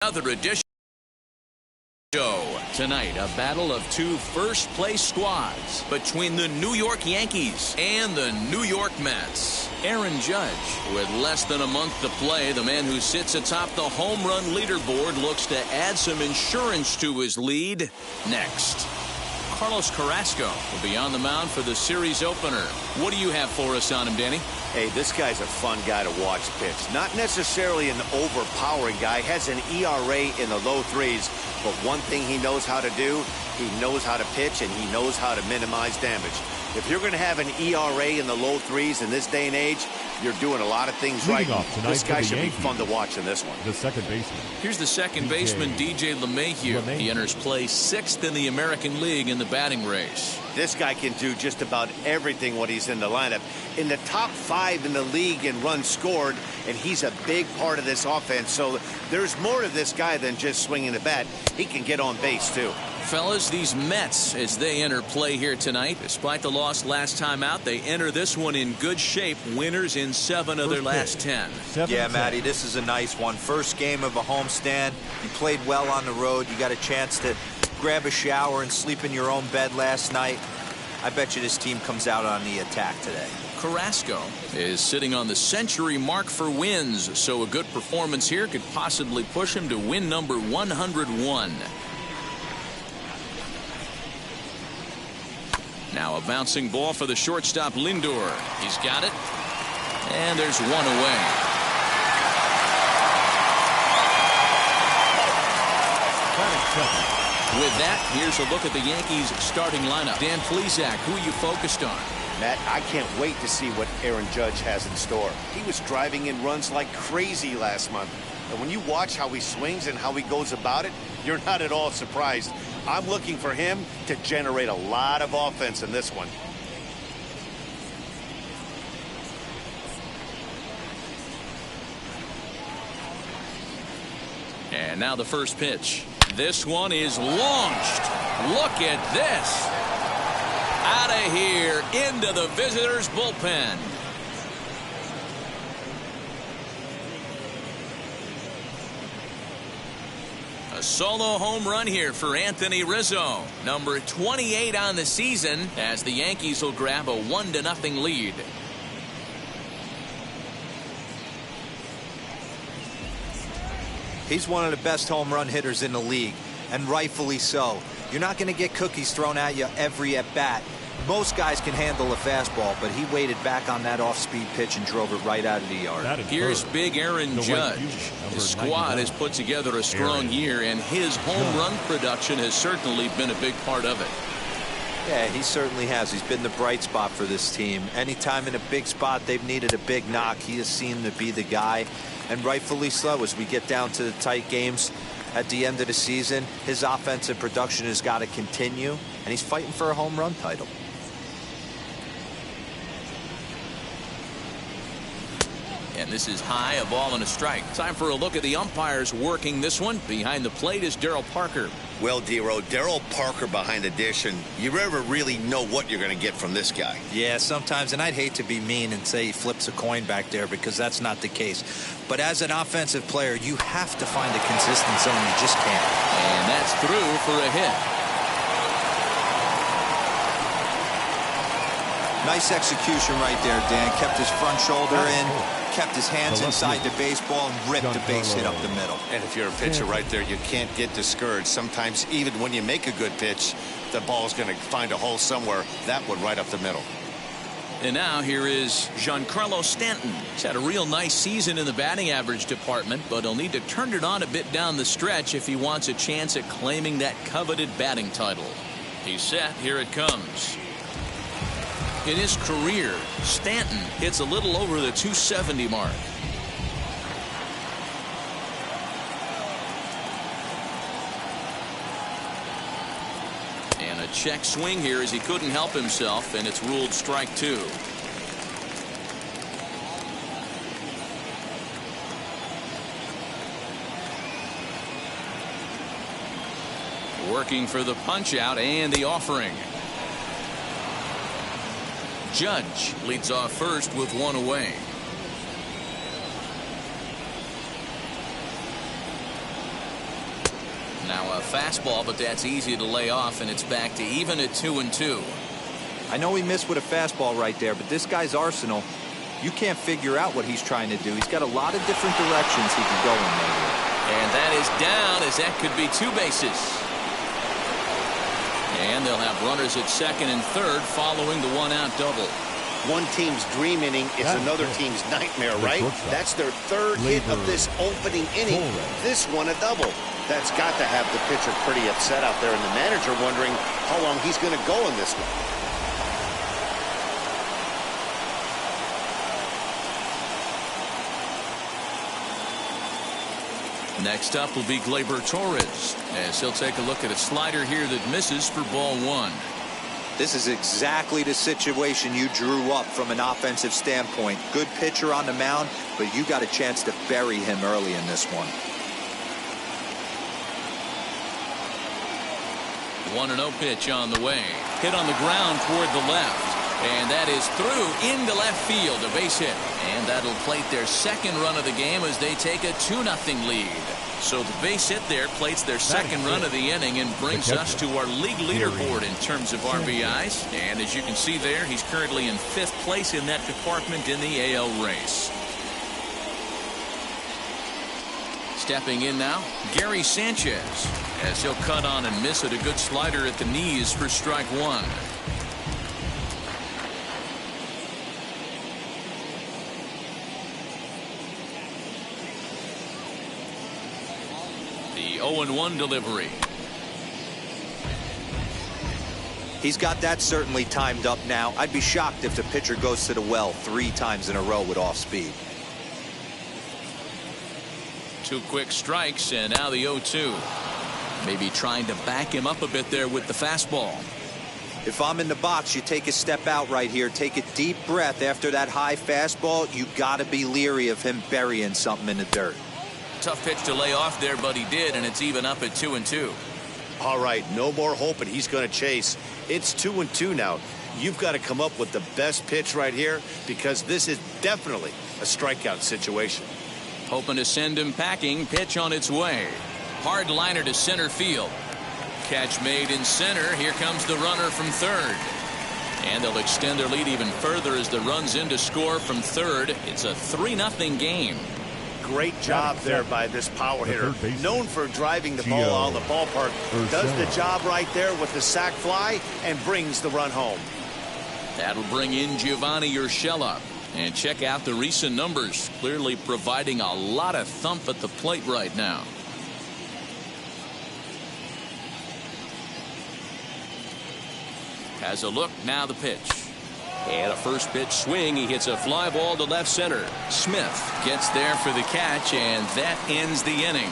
Another edition show. Tonight, a battle of two first-place squads between the New York Yankees and the New York Mets. Aaron Judge, with less than a month to play, the man who sits atop the home run leaderboard looks to add some insurance to his lead next. Carlos Carrasco will be on the mound for the series opener. What do you have for us on him, Danny? Hey, this guy's a fun guy to watch pitch. Not necessarily an overpowering guy. Has an ERA in the low threes. But one thing he knows how to do, he knows how to pitch and he knows how to minimize damage. If you're going to have an ERA in the low threes in this day and age, you're doing a lot of things right. This guy should be fun to watch in this one. The second baseman. Here's the second baseman, DJ LeMahieu. He enters play 6th in the American League in the batting race. This guy can do just about everything when he's in the lineup. In the top 5 in the league in runs scored, and he's a big part of this offense. So there's more to this guy than just swinging the bat. He can get on base, too. Fellas, these Mets, as they enter play here tonight, despite the loss last time out, they enter this one in good shape. Winners in 7 of their last 10. Yeah, Matty, this is a nice one. First game of a homestand. You played well on the road. You got a chance to grab a shower and sleep in your own bed last night. I bet you this team comes out on the attack today. Carrasco is sitting on the century mark for wins, so a good performance here could possibly push him to win number 101. Now a bouncing ball for the shortstop Lindor. He's got it. And there's one away. With that, here's a look at the Yankees starting lineup. Dan Plesac, who are you focused on? Matt, I can't wait to see what Aaron Judge has in store. He was driving in runs like crazy last month. And when you watch how he swings and how he goes about it, you're not at all surprised. I'm looking for him to generate a lot of offense in this one. And now the first pitch. This one is launched. Look at this. Out of here into the visitors' bullpen. A solo home run here for Anthony Rizzo, number 28 on the season, as the Yankees will grab a 1-0 lead. He's one of the best home run hitters in the league, and rightfully so. You're not going to get cookies thrown at you every at-bat. Most guys can handle a fastball, but he waited back on that off-speed pitch and drove it right out of the yard. Here's big Aaron Judge. The squad has put together a strong year, and his home run production has certainly been a big part of it. Yeah, he certainly has. He's been the bright spot for this team. Anytime in a big spot they've needed a big knock, he has seemed to be the guy. And rightfully so, as we get down to the tight games at the end of the season, his offensive production has got to continue, and he's fighting for a home run title. And this is high, a ball and a strike. Time for a look at the umpires working this one. Behind the plate is Darryl Parker. Well, D-Row, Darryl Parker behind the dish, and you never really know what you're going to get from this guy. Yeah, sometimes, and I'd hate to be mean and say he flips a coin back there, because that's not the case. But as an offensive player, you have to find a consistent zone. You just can't. And that's through for a hit. Nice execution right there, Dan. Kept his front shoulder in, kept his hands inside the baseball, and ripped the base hit up the middle. And if you're a pitcher right there, you can't get discouraged. Sometimes, even when you make a good pitch, the ball's going to find a hole somewhere. That one right up the middle. And now here is Giancarlo Stanton. He's had a real nice season in the batting average department, but he'll need to turn it on a bit down the stretch if he wants a chance at claiming that coveted batting title. He's set. Here it comes. In his career, Stanton hits a little over the 270 mark. And a check swing here as he couldn't help himself, and it's ruled strike 2. Working for the punch out and the offering. Judge leads off first with one away. Now a fastball, but that's easy to lay off, and it's back to even at 2-2. I know he missed with a fastball right there, but this guy's arsenal, you can't figure out what he's trying to do. He's got a lot of different directions he can go in maybe. And that is down, as that could be 2 bases. And they'll have runners at second and third following the 1-out double. One team's dream inning is another team's nightmare, right? That's their 3rd hit of this opening inning. This one a double. That's got to have the pitcher pretty upset out there, and the manager wondering how long he's going to go in this one. Next up will be Gleyber Torres, as he'll take a look at a slider here that misses for ball 1. This is exactly the situation you drew up from an offensive standpoint. Good pitcher on the mound, but you got a chance to bury him early in this one. 1-0 pitch on the way. Hit on the ground toward the left. And that is through into left field, a base hit. And that'll plate their 2nd run of the game as they take a 2-0 lead. So the base hit there plates their 2nd run of the inning and brings us to our league leaderboard in terms of RBIs. And as you can see there, he's currently in 5th place in that department in the AL race. Stepping in now, Gary Sanchez, as he'll cut on and miss at a good slider at the knees for strike 1. The 0-1 delivery. He's got that certainly timed up now. I'd be shocked if the pitcher goes to the well 3 times in a row with off speed. 2 quick strikes, and now the 0-2. Maybe trying to back him up a bit there with the fastball. If I'm in the box, you take a step out right here. Take a deep breath after that high fastball. You got to be leery of him burying something in the dirt. Tough pitch to lay off there, but he did, and it's even up at 2-2. All right, no more hoping he's going to chase. It's 2-2 now. You've got to come up with the best pitch right here, because this is definitely a strikeout situation. Hoping to send him packing. Pitch on its way. Hard liner to center field. Catch made in center. Here comes the runner from third. And they'll extend their lead even further as the run's in to score from third. It's a 3-0 game. Great job there by this power hitter. Known for driving the ball out of the ballpark. Does the job right there with the sac fly and brings the run home. That'll bring in Giovanni Urshela. And check out the recent numbers. Clearly providing a lot of thump at the plate right now. Has a look, now the pitch. And a first pitch swing. He hits a fly ball to left center. Smith gets there for the catch, and that ends the inning.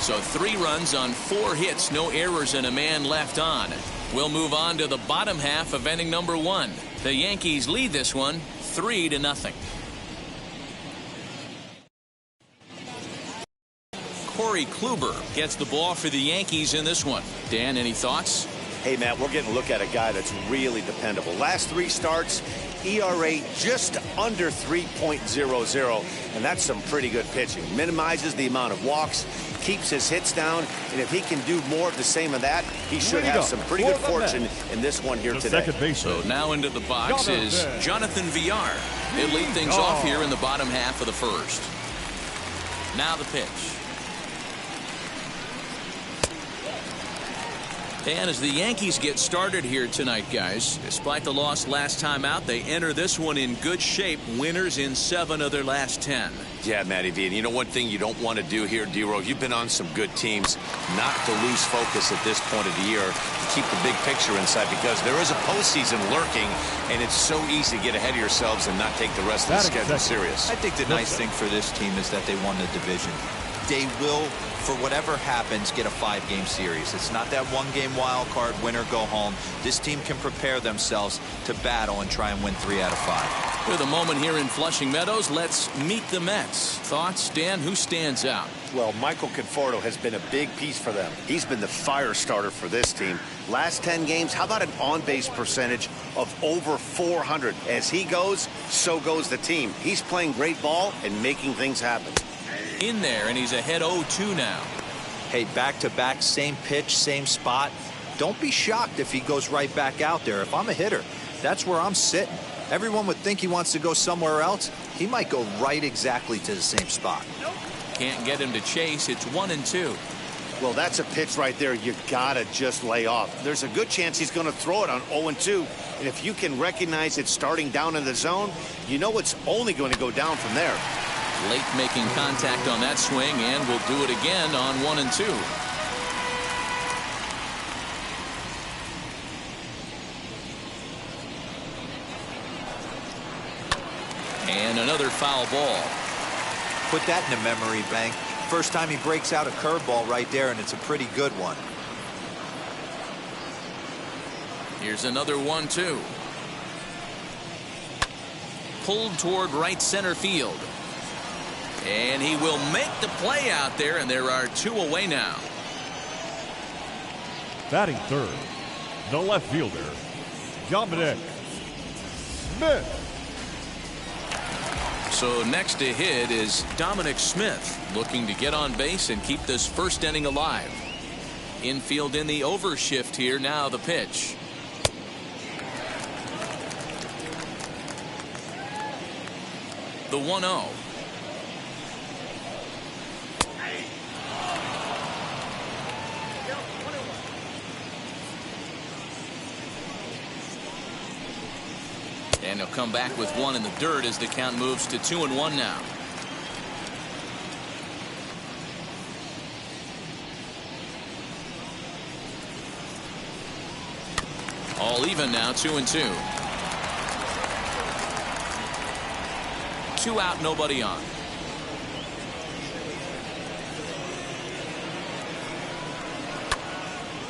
So 3 runs on 4 hits, no errors, and a man left on. We'll move on to the bottom half of inning number 1. The Yankees lead this one 3-0. Corey Kluber gets the ball for the Yankees in this one. Dan, any thoughts? Hey, Matt, we're getting a look at a guy that's really dependable. Last 3 starts, ERA just under 3.00, and that's some pretty good pitching. Minimizes the amount of walks, keeps his hits down, and if he can do more of the same of that, he should have some pretty good fortune in this one here today. So now into the box is Jonathan Villar. He'll lead things off here in the bottom half of the first. Now the pitch. And as the Yankees get started here tonight, guys, despite the loss last time out, they enter this one in good shape. Winners in 7 of their last 10. Yeah, Matty V. And you know one thing you don't want to do here, D-Row, you've been on some good teams, not to lose focus at this point of the year, to keep the big picture inside, because there is a postseason lurking, and it's so easy to get ahead of yourselves and not take the rest of the schedule serious. I think the nice thing for this team is that they won the division. They will, for whatever happens, get a 5-game series. It's not that 1-game wild card, win or go home. This team can prepare themselves to battle and try and win 3 out of 5. With a moment here in Flushing Meadows, let's meet the Mets. Thoughts, Dan? Who stands out? Well, Michael Conforto has been a big piece for them. He's been the fire starter for this team. Last 10 games, how about an on-base percentage of over 400? As he goes, so goes the team. He's playing great ball and making things happen. In there, and he's ahead 0-2 now. Hey, back-to-back, same pitch, same spot. Don't be shocked if he goes right back out there. If I'm a hitter, that's where I'm sitting. Everyone would think he wants to go somewhere else. He might go right exactly to the same spot. Can't get him to chase. It's 1-2. Well, that's a pitch right there you gotta just lay off. There's a good chance he's going to throw it on 0-2. And if you can recognize it starting down in the zone, you know it's only going to go down from there. Late making contact on that swing, and will do it again on 1-2. And another foul ball. Put that in the memory bank. First time he breaks out a curveball right there, and it's a pretty good one. Here's another 1-2. Pulled toward right center field. And he will make the play out there, and there are 2 away now. Batting third, the left fielder, Dominic Smith. So next to hit is Dominic Smith, looking to get on base and keep this first inning alive. Infield in the overshift here. Now the pitch. The 1-0. And he'll come back with 1 in the dirt as the count moves to 2-1 now. All even now, 2-2. 2 out, nobody on.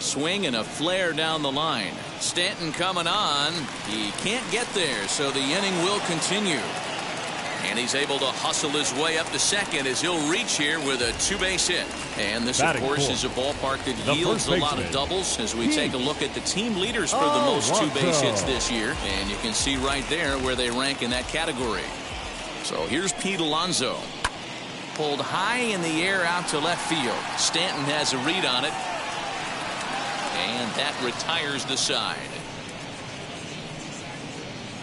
Swing and a flare down the line. Stanton coming on. He can't get there, so the inning will continue. And he's able to hustle his way up to second as he'll reach here with a 2-base hit. And this, of course, is a ballpark that yields a lot of doubles as we take a look at the team leaders for the most 2-base hits this year. And you can see right there where they rank in that category. So here's Pete Alonso. Pulled high in the air out to left field. Stanton has a read on it. And that retires the side.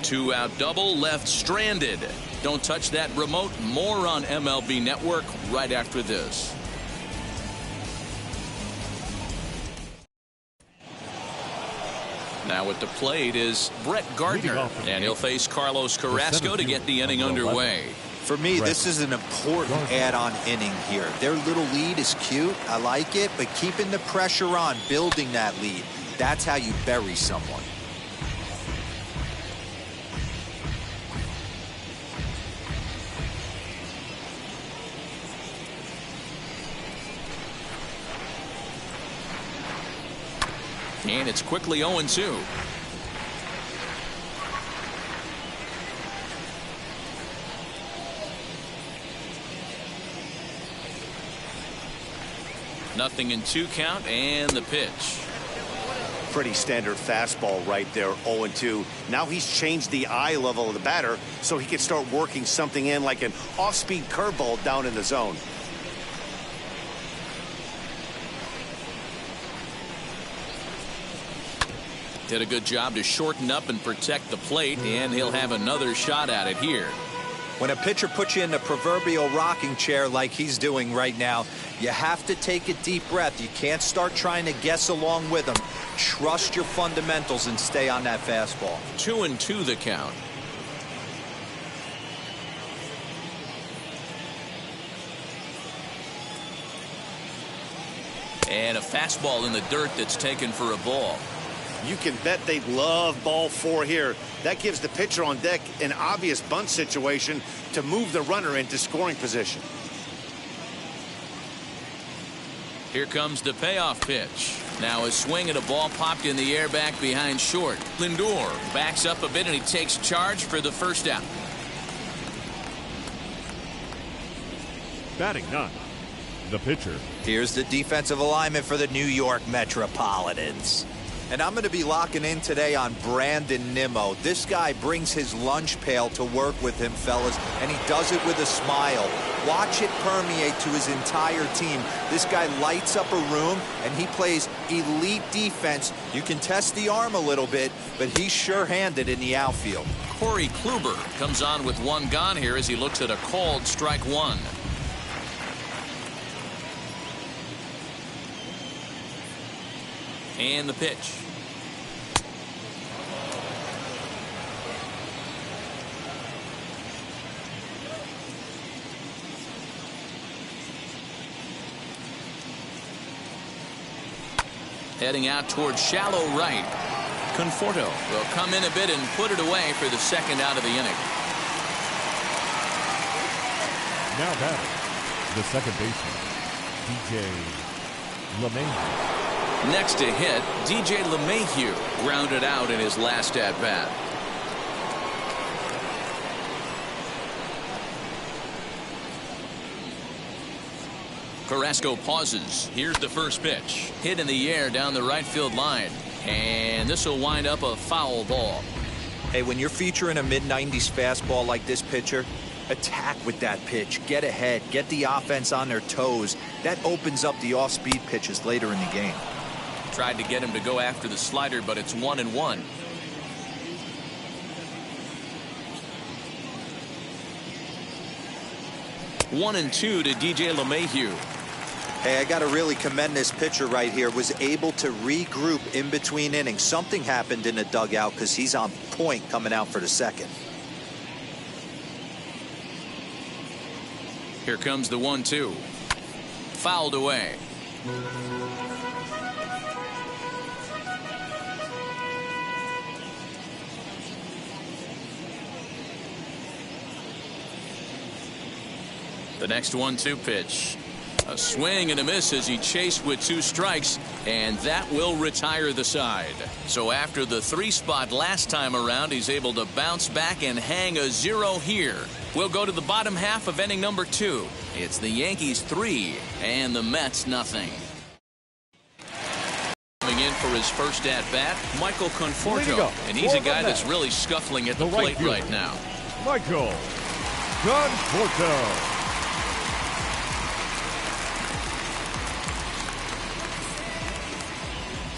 2-out double left stranded. Don't touch that remote. More on MLB Network right after this. Now at the plate is Brett Gardner, and he'll face Carlos Carrasco to get the inning underway. For me, this is an important add-on inning here. Their little lead is cute. I like it, but keeping the pressure on, building that lead, that's how you bury someone. And it's quickly 0-2. Nothing in 2 count, and the pitch. Pretty standard fastball right there, 0-2. Now he's changed the eye level of the batter so he can start working something in like an off-speed curveball down in the zone. Did a good job to shorten up and protect the plate, and he'll have another shot at it here. When a pitcher puts you in the proverbial rocking chair like he's doing right now, you have to take a deep breath. You can't start trying to guess along with him. Trust your fundamentals and stay on that fastball. 2-2 the count. And a fastball in the dirt that's taken for a ball. You can bet they love ball 4 here. That gives the pitcher on deck an obvious bunt situation to move the runner into scoring position. Here comes the payoff pitch. Now a swing and a ball popped in the air back behind short. Lindor backs up a bit and he takes charge for the first out. Batting 9, the pitcher. Here's the defensive alignment for the New York Metropolitans. And I'm going to be locking in today on Brandon Nimmo. This guy brings his lunch pail to work with him, fellas, and he does it with a smile. Watch it permeate to his entire team. This guy lights up a room, and he plays elite defense. You can test the arm a little bit, but he's sure-handed in the outfield. Corey Kluber comes on with one gone here as he looks at a called strike one. And the pitch. Heading out towards shallow right. Conforto will come in a bit and put it away for the second out of the inning. Now batting, the second baseman, DJ LeMahieu. Next to hit, DJ LeMahieu grounded out in his last at-bat. Carrasco pauses. Here's the first pitch. Hit in the air down the right field line. And this will wind up a foul ball. Hey, when you're featuring a mid-90s fastball like this pitcher, attack with that pitch. Get ahead. Get the offense on their toes. That opens up the off-speed pitches later in the game. Tried to get him to go after the slider, but it's 1-1. One and two to DJ LeMahieu. Hey, I got to really commend this pitcher right here. Was able to regroup in between innings. Something happened in the dugout because he's on point coming out for the second. Here comes the 1-2. Fouled away. The next 1-2 pitch. A swing and a miss as he chased with two strikes, and that will retire the side. So after the 3-spot last time around, he's able to bounce back and hang a 0 here. We'll go to the bottom half of inning number 2. It's the Yankees 3 and the Mets nothing. Coming in for his first at-bat, Michael Conforto, and he's a guy that's really scuffling at the plate right now. Michael Conforto.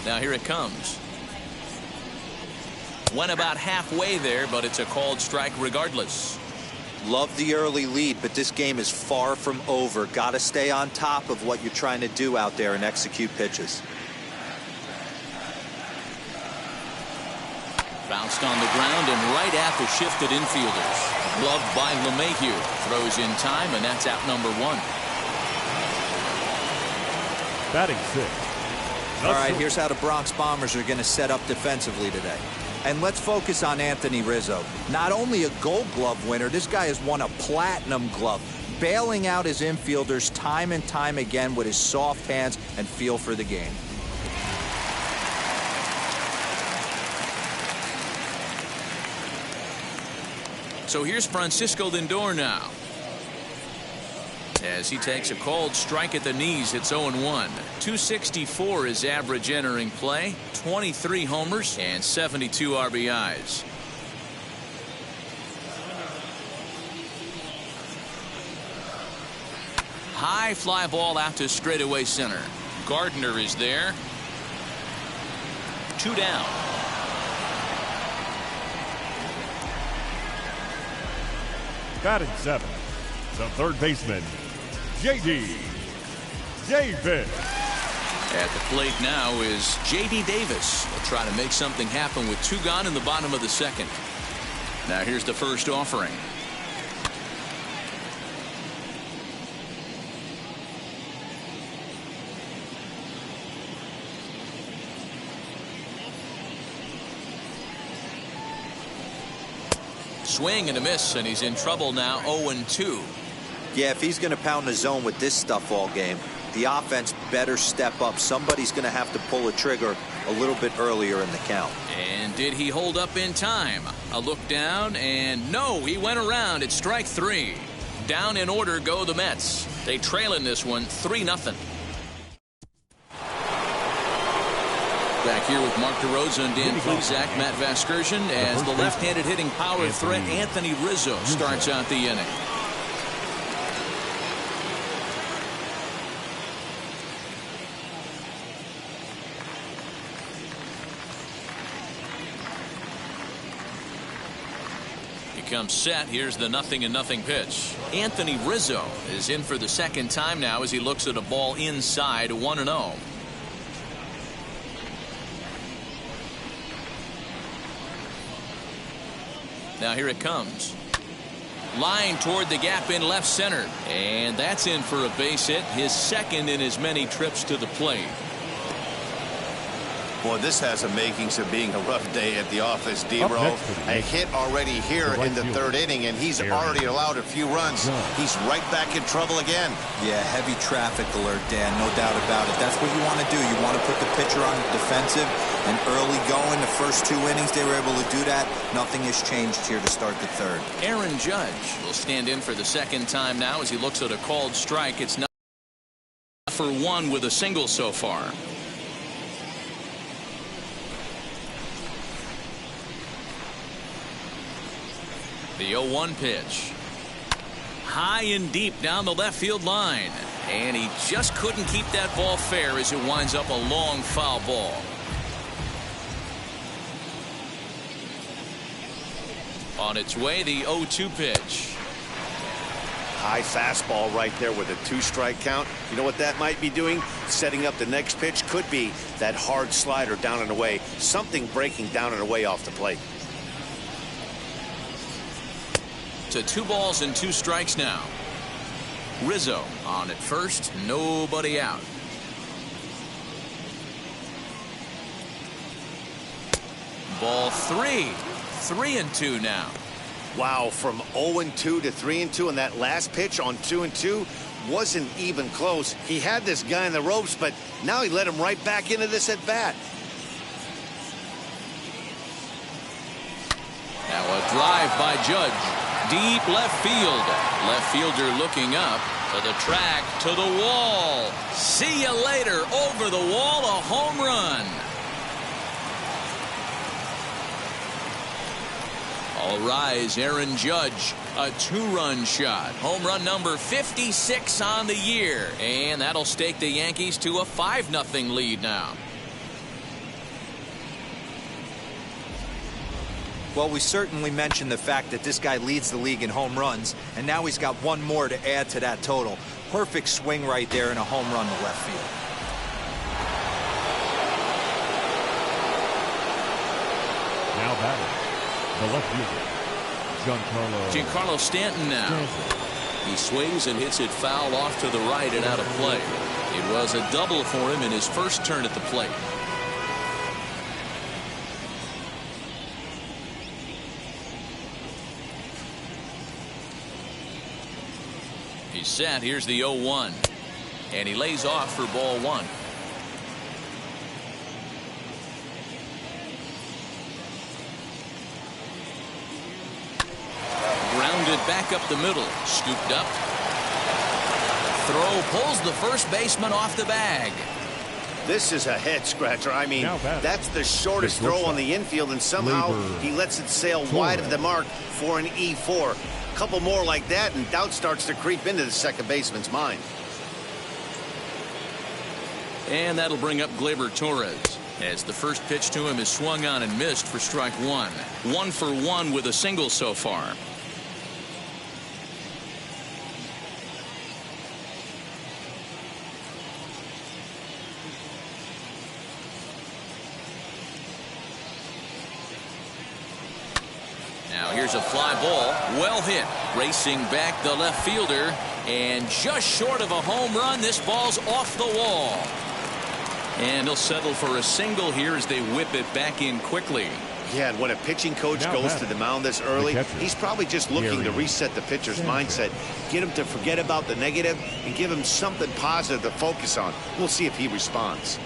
Now here it comes. Went about halfway there, but it's a called strike regardless. Love the early lead, but this game is far from over. Got to stay on top of what you're trying to do out there and execute pitches. Bounced on the ground and right at the shifted infielders. Gloved by LeMahieu. Throws in time, and that's out number 1. Batting 6. All right, here's how the Bronx Bombers are going to set up defensively today. And let's focus on Anthony Rizzo. Not only a Gold Glove winner, this guy has won a Platinum Glove, bailing out his infielders time and time again with his soft hands and feel for the game. So here's Francisco Lindor now. As he takes a called strike at the knees, it's 0-1. 264 is average entering play, 23 homers, and 72 RBIs. High fly ball out to straightaway center. Gardner is there. 2 down. Batting 7. The third baseman, J.D. Davis. At the plate now is J.D. Davis. Will try to make something happen with 2 gone in the bottom of the second. Now here's the first offering. Swing and a miss, and he's in trouble now. 0-2. Yeah, if he's going to pound the zone with this stuff all game, the offense better step up. Somebody's going to have to pull a trigger a little bit earlier in the count. And did he hold up in time? A look down, and no, he went around. It's strike 3. Down in order go the Mets. They trail in this one 3-0. Back here with Mark DeRosa and Dan Pluzak, Matt Vasgersian, as the left-handed hitting power threat Anthony Rizzo starts out the inning. Comes set. Here's the 0-0 pitch. Anthony Rizzo is in for the second time now as he looks at a ball inside 1-0. Now here it comes. Line toward the gap in left center. And that's in for a base hit, his second in as many trips to the plate. Boy, this has the makings of being a rough day at the office, D-Row. A hit already here in the third inning, and he's already allowed a few runs. He's right back in trouble again. Yeah, heavy traffic alert, Dan, no doubt about it. That's what you want to do. You want to put the pitcher on the defensive, and early going, the first 2 innings, they were able to do that. Nothing has changed here to start the third. Aaron Judge will stand in for the second time now as he looks at a called strike. It's not for one with a single so far. The 0-1 pitch. High and deep down the left field line. And he just couldn't keep that ball fair as it winds up a long foul ball. On its way, the 0-2 pitch. High fastball right there with a 2-strike count. You know what that might be doing? Setting up the next pitch. Could be that hard slider down and away. Something breaking down and away off the plate. To 2 balls and 2 strikes now. Rizzo on at first, nobody out. Ball 3. 3-2 now. Wow, from 0-2 to 3-2, and that last pitch on 2-2 wasn't even close. He had this guy in the ropes, but now he let him right back into this at bat. Now a drive by Judge. Deep left field. Left fielder looking up to the track, to the wall. See you later. Over the wall, a home run. All rise, Aaron Judge. A 2-run shot. Home run number 56 on the year. And that'll stake the Yankees to a 5-0 lead now. Well, we certainly mentioned the fact that this guy leads the league in home runs, and now he's got one more to add to that total. Perfect swing right there and a home run to left field. Now batting, the left fielder, Giancarlo Stanton now. He swings and hits it foul off to the right and out of play. It was a double for him in his first turn at the plate. He's set. Here's the 0-1. And he lays off for ball 1. Grounded back up the middle. Scooped up. Throw pulls the first baseman off the bag. This is a head scratcher. I mean, that's the shortest throw on the infield, and somehow he lets it sail wide of the mark for an E4. A couple more like that, and doubt starts to creep into the second baseman's mind. And that'll bring up Gleyber Torres, as the first pitch to him is swung on and missed for strike 1. 1 for 1 with a single so far. Now here's a fly ball, well hit, racing back the left fielder, and just short of a home run. This ball's off the wall, and he'll settle for a single here as they whip it back in quickly. Yeah, and when a pitching coach goes to the mound this early, he's probably just looking to reset the pitcher's mindset, get him to forget about the negative, and give him something positive to focus on. We'll see if he responds.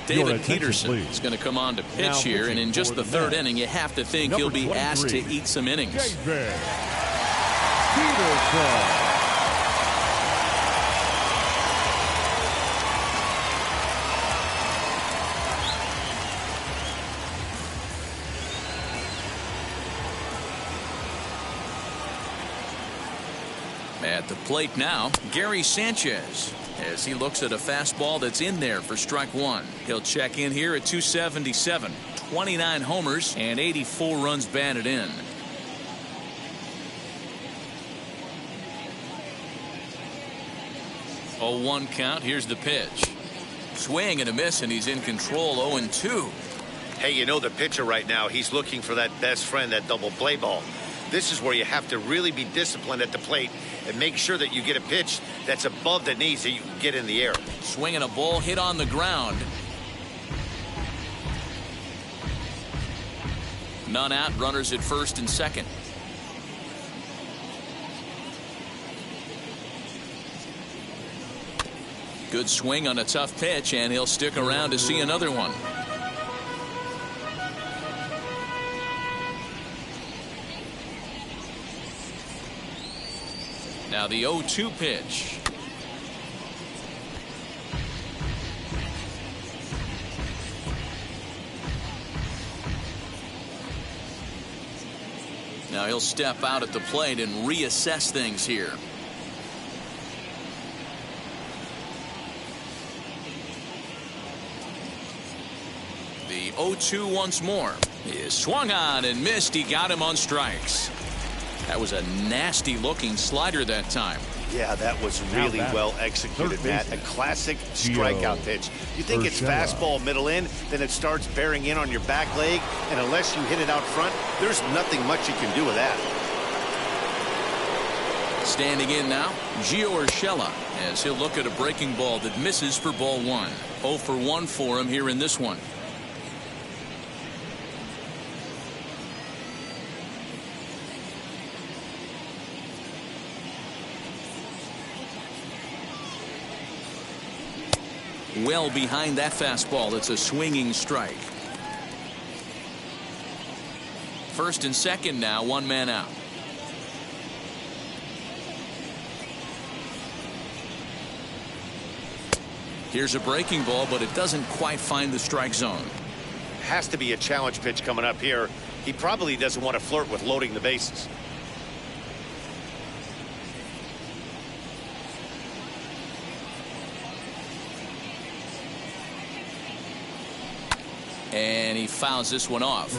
David Peterson is going to come on to pitch here, and in just the third inning, you have to think he'll be asked to eat some innings. Peterson. At the plate now, Gary Sanchez, as he looks at a fastball that's in there for strike one. He'll check in here at 277. 29 homers and 84 runs batted in. 0-1 count. Here's the pitch. Swing and a miss, and he's in control. 0-2. Hey, you know the pitcher right now, he's looking for that best friend, that double play ball. This is where you have to really be disciplined at the plate and make sure that you get a pitch that's above the knees that you can get in the air. Swinging a ball hit on the ground. None out, runners at first and second. Good swing on a tough pitch, and he'll stick around to see another one. Now the 0-2 pitch. Now he'll step out at the plate and reassess things here. The 0-2 once more. He is swung on and missed. He got him on strikes. That was a nasty looking slider that time. Yeah, that was really well executed, Matt. A classic strikeout pitch. You think it's fastball middle in, then it starts bearing in on your back leg, and unless you hit it out front, there's nothing much you can do with that. Standing in now, Gio Urshela, as he'll look at a breaking ball that misses for ball one. 0 for 1 for him here in this one. Well behind that fastball. It's a swinging strike. First and second now, one man out. Here's a breaking ball, but it doesn't quite find the strike zone. Has to be a challenge pitch coming up here. He probably doesn't want to flirt with loading the bases. And he fouls this one off.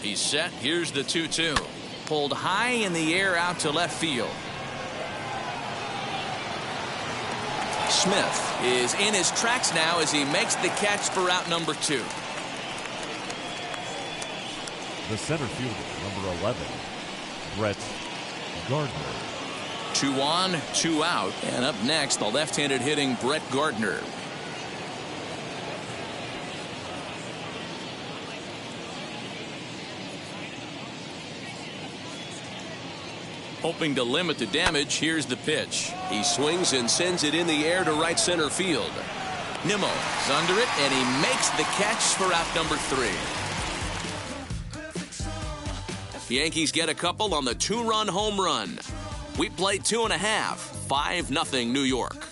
He's set. Here's the 2-2. Pulled high in the air out to left field. Smith is in his tracks now as he makes the catch for out number 2. The center fielder, number 11, Brett Gardner. 2 on, 2 out. And up next, the left-handed hitting Brett Gardner. Hoping to limit the damage, here's the pitch. He swings and sends it in the air to right center field. Nimmo is under it, and he makes the catch for out number 3. The Yankees get a couple on the 2-run home run. We played 2.5. 5-0 New York.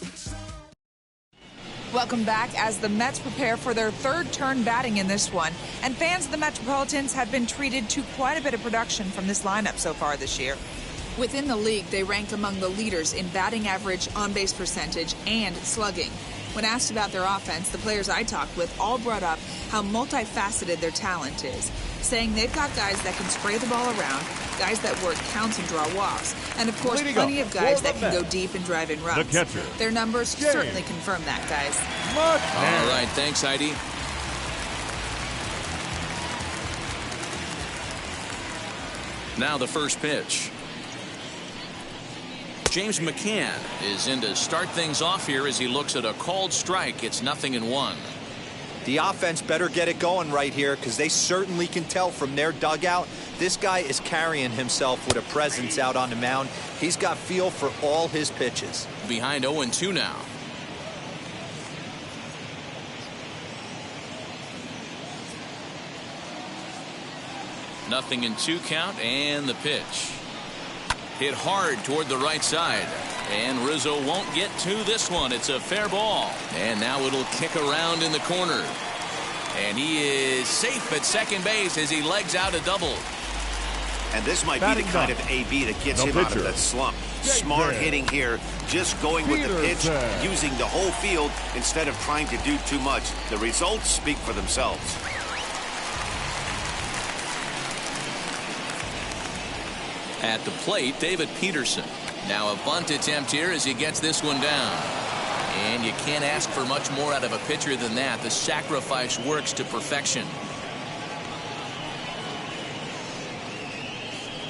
Welcome back as the Mets prepare for their third turn batting in this one. And fans of the Metropolitans have been treated to quite a bit of production from this lineup so far this year. Within the league, they rank among the leaders in batting average, on-base percentage, and slugging. When asked about their offense, the players I talked with all brought up how multifaceted their talent is, saying they've got guys that can spray the ball around, guys that work counts and draw walks, and of course plenty of guys that can go deep and drive in runs. The catcher. Their numbers certainly confirm that, guys. All right, thanks, Heidi. Now the first pitch. James McCann is in to start things off here as he looks at a called strike. It's 0-1. The offense better get it going right here because they certainly can tell from their dugout this guy is carrying himself with a presence out on the mound. He's got feel for all his pitches. Behind 0-2 now. Nothing in 2 count, and the pitch. Hit hard toward the right side. And Rizzo won't get to this one. It's a fair ball. And now it'll kick around in the corner. And he is safe at second base as he legs out a double. And this might be the kind of AB that gets him out of that slump. Smart hitting here, just going with the pitch, using the whole field instead of trying to do too much. The results speak for themselves. At the plate, David Peterson. Now a bunt attempt here as he gets this one down. And you can't ask for much more out of a pitcher than that. The sacrifice works to perfection.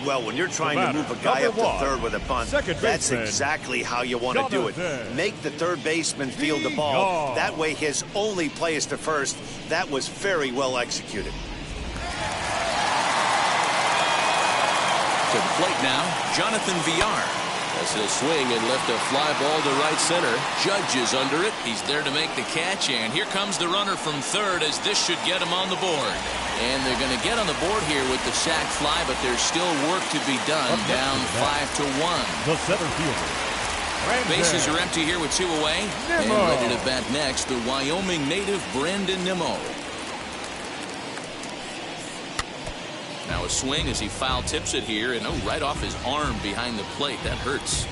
Well, when you're trying to move a guy up to third with a bunt, that's exactly how you want to do it. Make the third baseman field the ball. That way his only play is to first. That was very well executed. To the plate now, Jonathan Villar. As he'll swing and lift a fly ball to right center. Judge is under it. He's there to make the catch. And here comes the runner from third as this should get him on the board. And they're going to get on the board here with the sac fly, but there's still work to be done. Down 5-1. The center fielder. Bases are empty here with 2 away. And ready to bat next, the Wyoming native Brandon Nimmo. Now a swing as he foul tips it here, and right off his arm behind the plate. That hurts.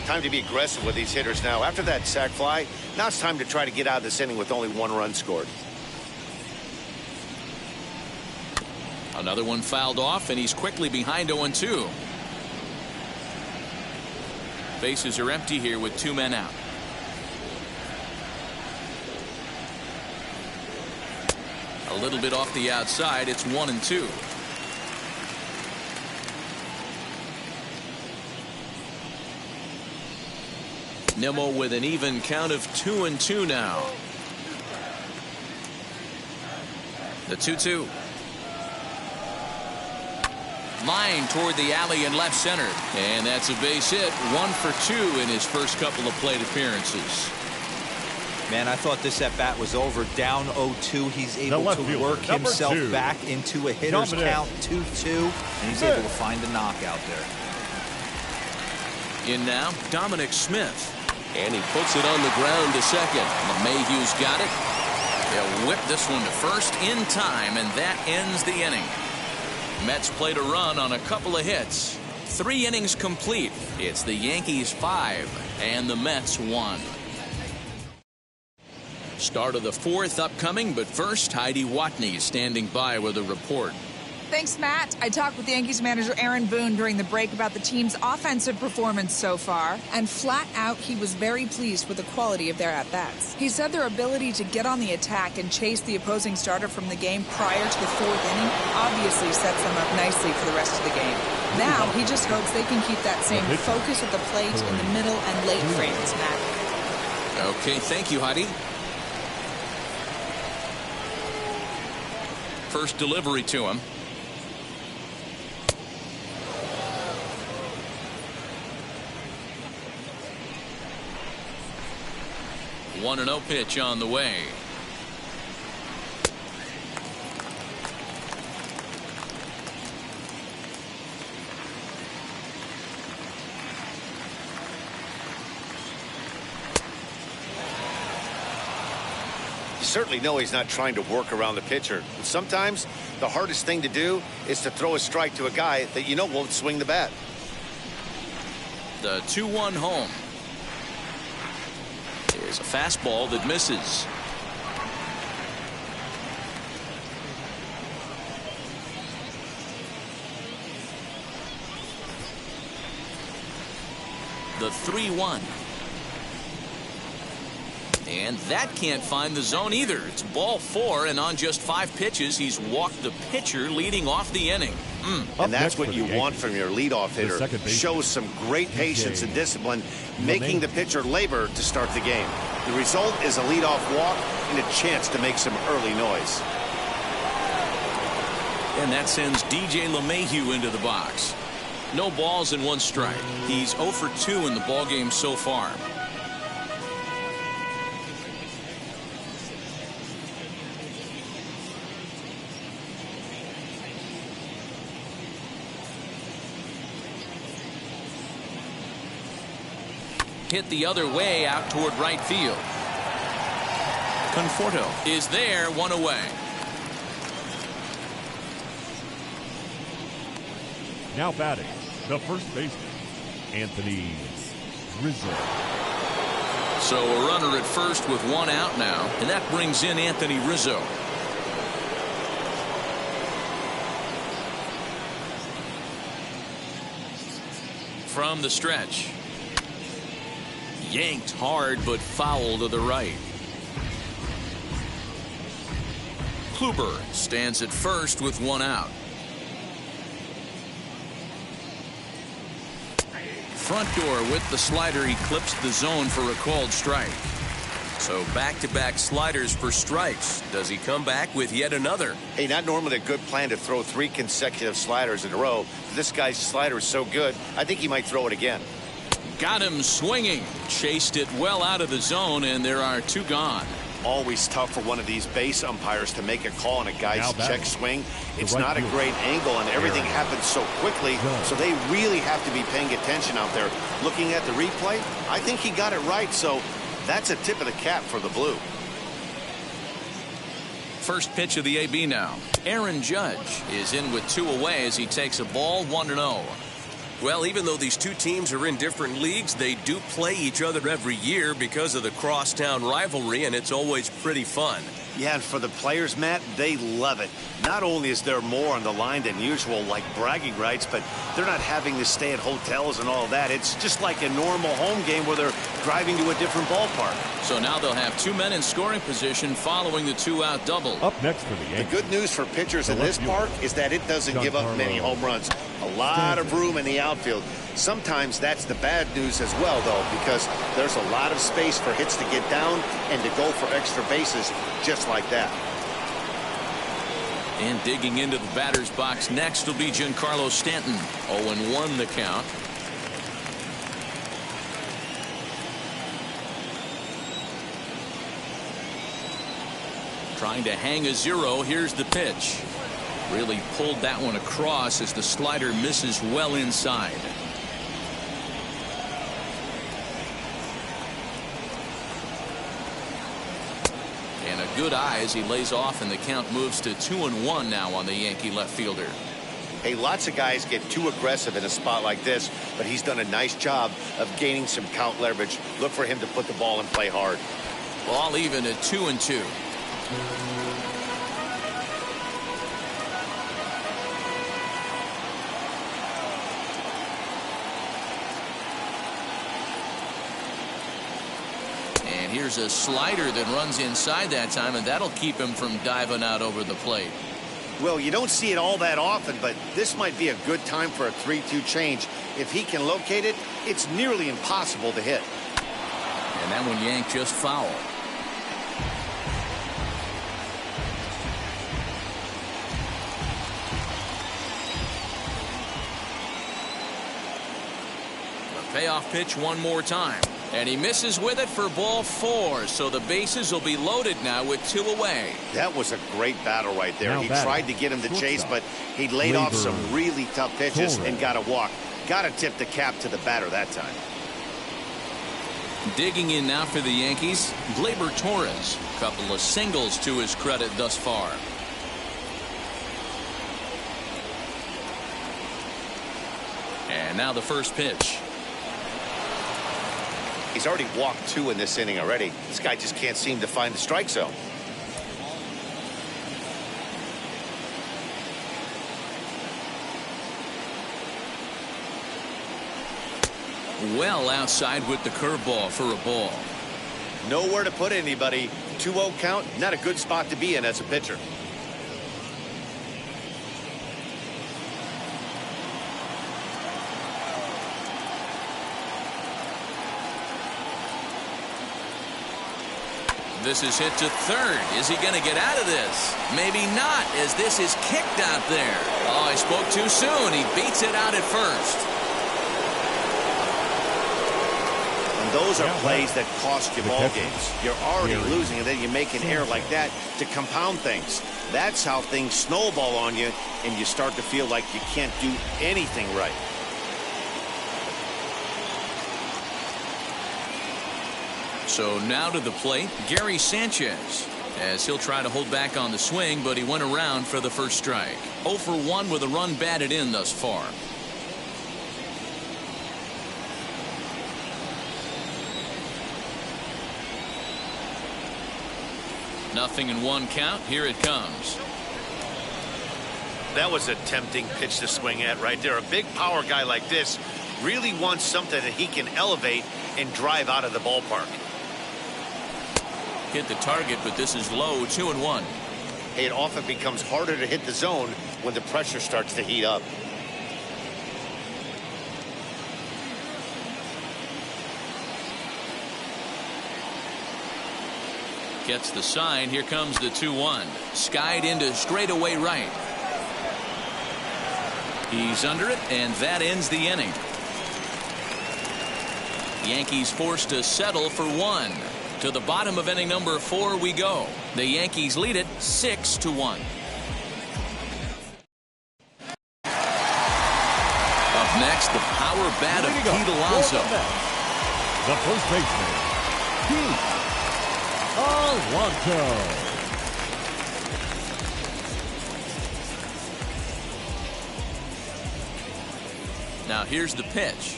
Time to be aggressive with these hitters now. After that sac fly, now it's time to try to get out of this inning with only 1 run scored. Another one fouled off, and he's quickly behind 0-2. Bases are empty here with 2 men out. A little bit off the outside. It's 1-2. Nimmo with an even count of 2-2 now. The 2-2. Line toward the alley in left center. And that's a base hit. 1 for 2 in his first couple of plate appearances. Man, I thought this at bat was over. Down 0-2. He's able to work himself back into a hitter's count 2-2. And he's able to find a knockout there. In now, Dominic Smith. And he puts it on the ground to second. LeMahieu's got it. They'll whip this one to first in time, and that ends the inning. Mets played a run on a couple of hits. 3 innings complete. It's the Yankees 5 and the Mets 1. Start of the 4th upcoming, but first, Heidi Watney standing by with a report. Thanks, Matt. I talked with Yankees manager Aaron Boone during the break about the team's offensive performance so far, and flat out, he was very pleased with the quality of their at-bats. He said their ability to get on the attack and chase the opposing starter from the game prior to the 4th inning obviously sets them up nicely for the rest of the game. Now, he just hopes they can keep that same focus at the plate in the middle and late frames, Matt. Okay, thank you, Heidi. First delivery to him. 1-0 pitch on the way. You certainly know he's not trying to work around the pitcher. But sometimes the hardest thing to do is to throw a strike to a guy that you know won't swing the bat. The 2-1 home. Here's a fastball that misses. The 3-1. And that can't find the zone either. It's ball 4, and on just 5 pitches, he's walked the pitcher leading off the inning. And that's what you want from your leadoff hitter. Shows some great patience and discipline, making the pitcher labor to start the game. The result is a leadoff walk and a chance to make some early noise. And that sends DJ LeMahieu into the box. No balls and 1 strike. He's 0 for 2 in the ballgame so far. hit the other way out toward right field. Conforto is there, one away. Now batting, the first baseman, Anthony Rizzo. So a runner at first with one out now, and that brings in Anthony Rizzo. From the stretch. Yanked hard, but foul to the right. Kluber stands at first with one out. Front door with the slider eclipsed the zone for a called strike. So back-to-back sliders for strikes. Does he come back with yet another? Hey, not normally a good plan to throw 3 consecutive sliders in a row. This guy's slider is so good, I think he might throw it again. Got him swinging. Chased it well out of the zone, and there are 2 gone. Always tough for one of these base umpires to make a call on a guy's check swing. It's not a field. great angle, and everything happens so quickly, so they really have to be paying attention out there. Looking at the replay, I think he got it right, so that's a tip of the cap for the Blue. First pitch of the AB now. Aaron Judge is in with 2 away as he takes a ball 1-0. Well, even though these 2 teams are in different leagues, they do play each other every year because of the crosstown rivalry, and it's always pretty fun. Yeah, and for the players, Matt, they love it. Not only is there more on the line than usual, like bragging rights, but they're not having to stay at hotels and all that. It's just like a normal home game where they're driving to a different ballpark. So now they'll have 2 men in scoring position following the 2-out double. Up next for the Yankees. The good news for pitchers in this park is that it doesn't give up many home runs. A lot of room in the outfield. Sometimes that's the bad news as well, though, because there's a lot of space for hits to get down and to go for extra bases just like that. And digging into the batter's box next will be Giancarlo Stanton. 0-1 the count. Trying to hang a 0. Here's the pitch. Really pulled that one across as the slider misses well inside. And a good eye as he lays off, and the count moves to 2-1 now on the Yankee left fielder. Hey, lots of guys get too aggressive in a spot like this, but he's done a nice job of gaining some count leverage. Look for him to put the ball in play hard. Ball even at 2-2. Here's a slider that runs inside that time, and that'll keep him from diving out over the plate. Well, you don't see it all that often, but this might be a good time for a 3-2 change. If he can locate it, it's nearly impossible to hit. And that one yanked just foul. A payoff pitch one more time. And he misses with it for ball 4. So the bases will be loaded now with 2 away. That was a great battle right there. He tried to get him to chase, but he laid off some really tough pitches and got a walk. Got to tip the cap to the batter that time. Digging in now for the Yankees, Gleyber Torres. A couple of singles to his credit thus far. And now the first pitch. He's already walked 2 in this inning already. This guy just can't seem to find the strike zone. Well outside with the curveball for a ball. Nowhere to put anybody. 2-0 count, not a good spot to be in as a pitcher. This is hit to third. Is he going to get out of this? Maybe not, as this is kicked out there. Oh, I spoke too soon. He beats it out at first. And those are plays that cost you ball games. You're already losing, and then you make an error like that to compound things. That's how things snowball on you, and you start to feel like you can't do anything right. So now to the plate, Gary Sanchez, as he'll try to hold back on the swing, but he went around for the first strike. 0 for 1 with a run batted in thus far. Nothing in 1 count. Here it comes. That was a tempting pitch to swing at right there. A big power guy like this really wants something that he can elevate and drive out of the ballpark. Hit the target, but this is low. 2-1. It often becomes harder to hit the zone when the pressure starts to heat up. Gets the sign. Here comes the 2-1. Skied into straightaway right. He's under it, and that ends the inning. Yankees forced to settle for 1. To the bottom of inning number 4 we go. The Yankees lead it 6-1. Up next, the power bat of Pete Alonso. The first baseman, Pete Alonso. Now here's the pitch.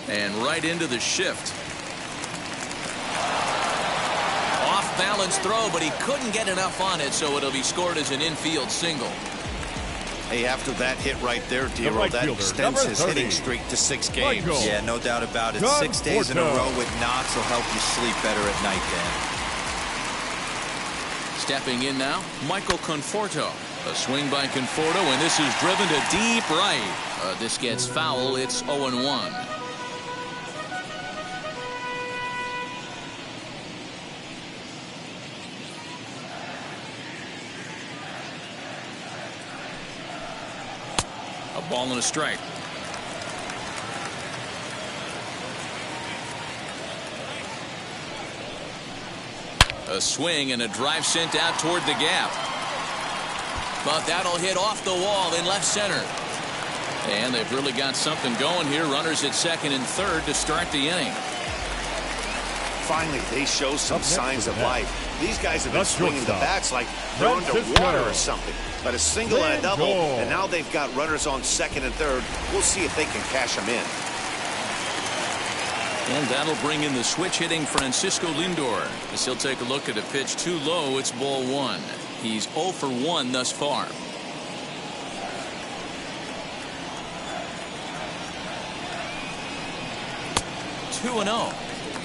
And right into the shift. Off balance throw, but he couldn't get enough on it, so it'll be scored as an infield single. Hey, after that hit right there, Dero, that extends his hitting streak to 6 games. Yeah, no doubt about it. 6 days in a row with knocks will help you sleep better at night, Dan. Stepping in now, Michael Conforto. A swing by Conforto, and this is driven to deep right. This gets foul. It's 0-1. A ball and a strike. A swing and a drive sent out toward the gap. But that'll hit off the wall in left center. And they've really got something going here. Runners at second and third to start the inning. Finally, they show some signs of life. These guys have been swinging the bats like they're underwater or something. But a single and a double, and now they've got runners on second and third. We'll see if they can cash them in. And that'll bring in the switch hitting Francisco Lindor. As he'll take a look at a pitch too low. It's ball 1. He's 0 for 1 thus far.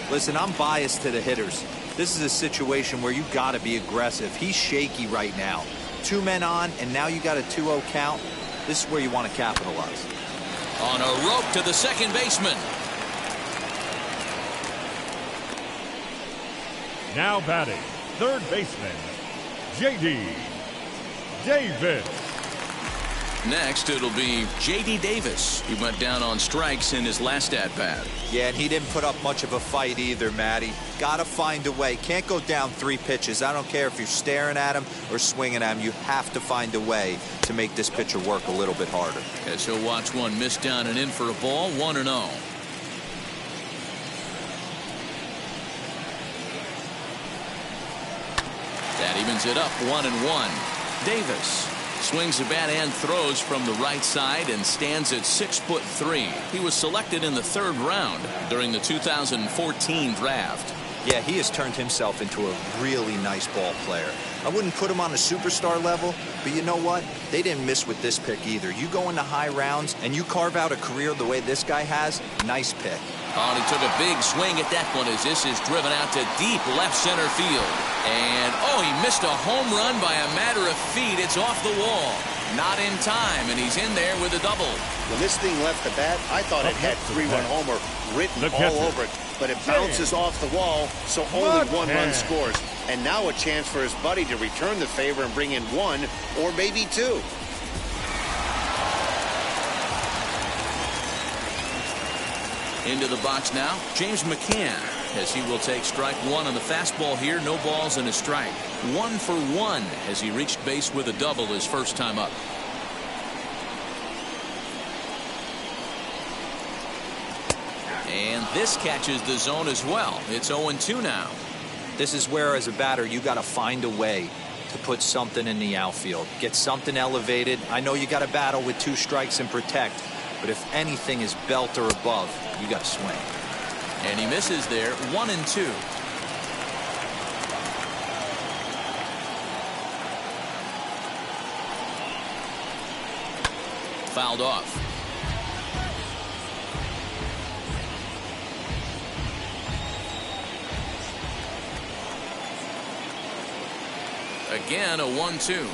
Listen, I'm biased to the hitters. This is a situation where you got to be aggressive. He's shaky right now. 2 men on, and now you got a 2-0 count. This is where you want to capitalize. On a rope to the second baseman. Now batting, third baseman, J.D. Davis. Next, it'll be J.D. Davis. He went down on strikes in his last at-bat. Yeah, and he didn't put up much of a fight either, Matty. Got to find a way. Can't go down 3 pitches. I don't care if you're staring at him or swinging at him. You have to find a way to make this pitcher work a little bit harder. As he'll watch one miss down and in for a ball, 1-0. That evens it up 1-1. Davis swings the bat and throws from the right side and stands at 6'3". He was selected in the 3rd round during the 2014 draft. Yeah, he has turned himself into a really nice ball player. I wouldn't put him on a superstar level, but you know what? They didn't miss with this pick either. You go into high rounds and you carve out a career the way this guy has, nice pick. Oh, and he took a big swing at that one as this is driven out to deep left center field. And, oh, he missed a home run by a matter of feet. It's off the wall. Not in time, and he's in there with a double. When this thing left the bat, I thought it had 3-run homer written all over it. But it bounces off the wall, so only 1 run scores. And now a chance for his buddy to return the favor and bring in 1 or maybe 2. Into the box now, James McCann, as he will take strike 1 on the fastball here. No balls and a strike. 1 for 1 as he reached base with a double his first time up. And this catches the zone as well. It's 0-2 now. This is where, as a batter, you got to find a way to put something in the outfield. Get something elevated. I know you got to battle with 2 strikes and protect, but if anything is belt or above, you got to swing. And he misses there, 1-2. Fouled off. Again, a 1-2.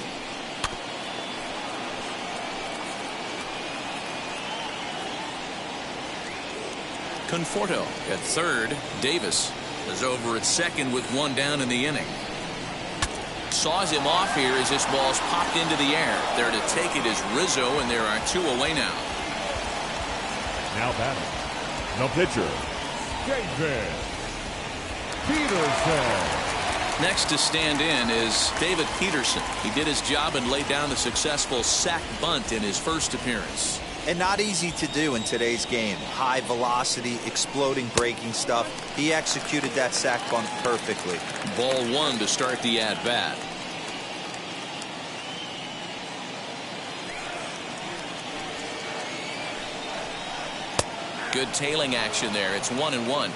Conforto at third. Davis is over at second with 1 down in the inning. Saws him off here as this ball's popped into the air. There to take it is Rizzo, and there are 2 away now. Now batting, the pitcher, David Peterson. Next to stand in is David Peterson. He did his job and laid down the successful sac bunt in his first appearance. And not easy to do in today's game. High velocity, exploding breaking stuff. He executed that sac bunt perfectly. Ball 1 to start the at-bat. Good tailing action there. It's 1-1.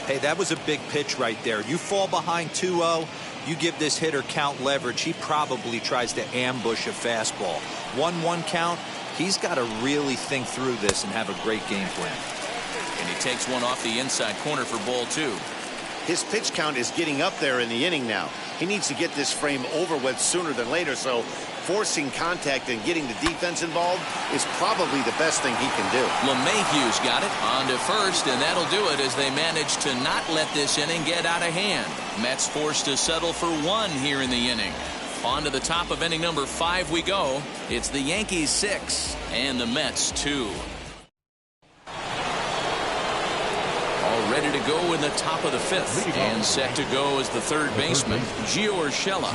Hey, that was a big pitch right there. You fall behind 2-0, you give this hitter count leverage. He probably tries to ambush a fastball. 1-1 count. He's got to really think through this and have a great game plan. And he takes one off the inside corner for ball 2. His pitch count is getting up there in the inning now. He needs to get this frame over with sooner than later, so forcing contact and getting the defense involved is probably the best thing he can do. LeMahieu's got it on to first, and that'll do it as they manage to not let this inning get out of hand. Mets forced to settle for 1 here in the inning. On to the top of inning number 5 we go. It's the Yankees 6 and the Mets 2. All ready to go in the top of the 5th. And set to go as the third baseman, Gio Urshela.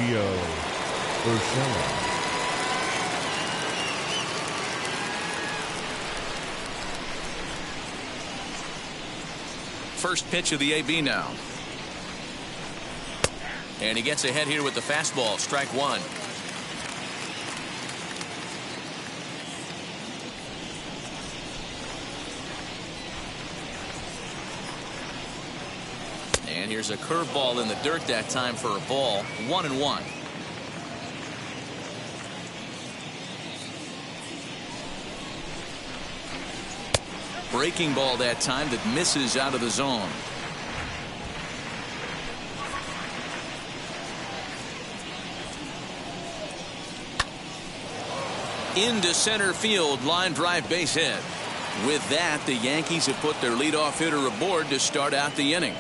First pitch of the AB now. And he gets ahead here with the fastball. Strike 1. And here's a curveball in the dirt that time for a ball. 1-1. Breaking ball that time that misses out of the zone. Into center field, line drive, base hit. With that, the Yankees have put their leadoff hitter aboard to start out the inning.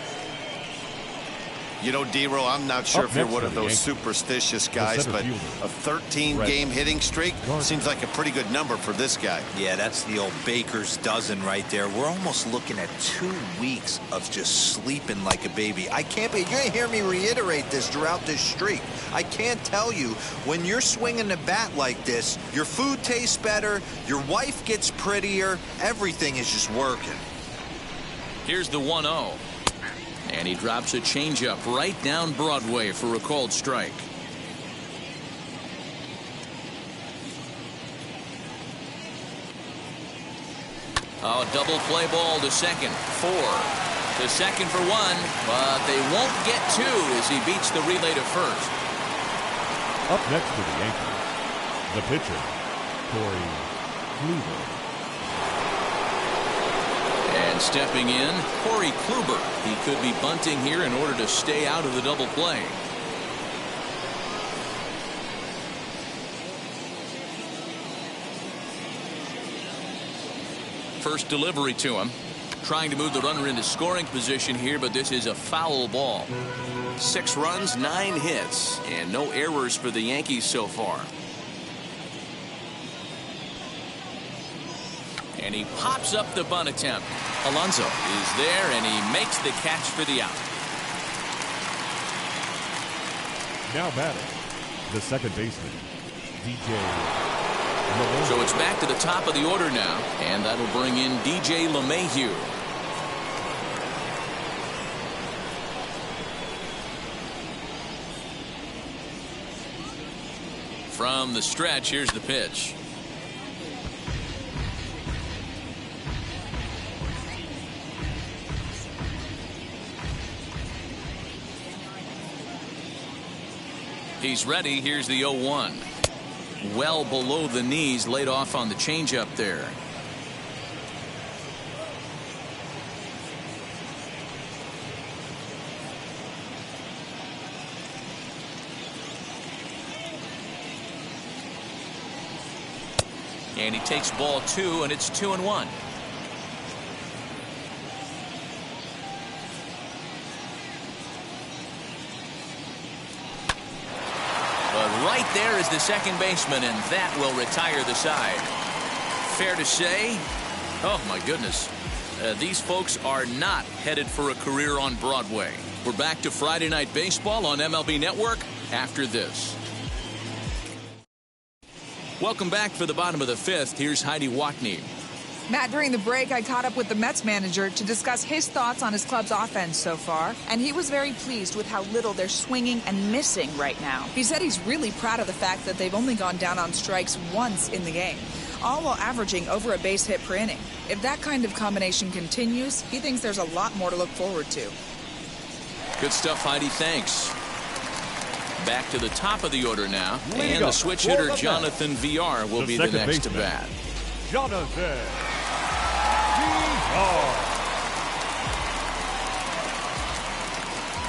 You know, D-Row, I'm not sure if you're one of those superstitious guys, but a 13-game hitting streak seems like a pretty good number for this guy. Yeah, that's the old baker's dozen right there. We're almost looking at 2 weeks of just sleeping like a baby. I can't be. You're going to hear me reiterate this throughout this streak. I can't tell you, when you're swinging the bat like this, your food tastes better, your wife gets prettier, everything is just working. Here's the 1-0. And he drops a changeup right down Broadway for a called strike. Oh, double play ball to second. 4. To second for 1, but they won't get 2 as he beats the relay to first. Up next for the Yankees, the pitcher, Corey Kluber. And stepping in, Corey Kluber. He could be bunting here in order to stay out of the double play. First delivery to him. Trying to move the runner into scoring position here, but this is a foul ball. 6 runs, 9 hits, and no errors for the Yankees so far. And he pops up the bunt attempt. Alonso is there, and he makes the catch for the out. Now batting, the second baseman, DJ. So it's back to the top of the order now, and that'll bring in DJ LeMahieu. From the stretch, here's the pitch. He's ready. Here's the 0-1. Well below the knees, laid off on the changeup there. And he takes ball 2, and it's 2-1. But right there is the second baseman, and that will retire the side. Fair to say, oh my goodness, these folks are not headed for a career on Broadway. We're back to Friday Night Baseball on MLB Network after this. Welcome back for the bottom of the 5th. Here's Heidi Watney. Matt, during the break, I caught up with the Mets manager to discuss his thoughts on his club's offense so far, and he was very pleased with how little they're swinging and missing right now. He said he's really proud of the fact that they've only gone down on strikes once in the game, all while averaging over a base hit per inning. If that kind of combination continues, he thinks there's a lot more to look forward to. Good stuff, Heidi. Thanks. Back to the top of the order now, and the switch hitter Jonathan VR will be the next to bat. Jonathan VR.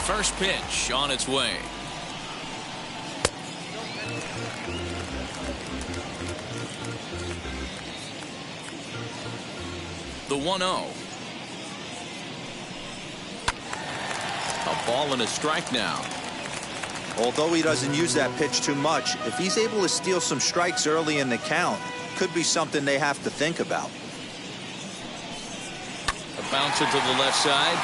First pitch on its way. The 1-0. A ball and a strike now. Although he doesn't use that pitch too much, if he's able to steal some strikes early in the count, could be something they have to think about. A bouncer to the left side.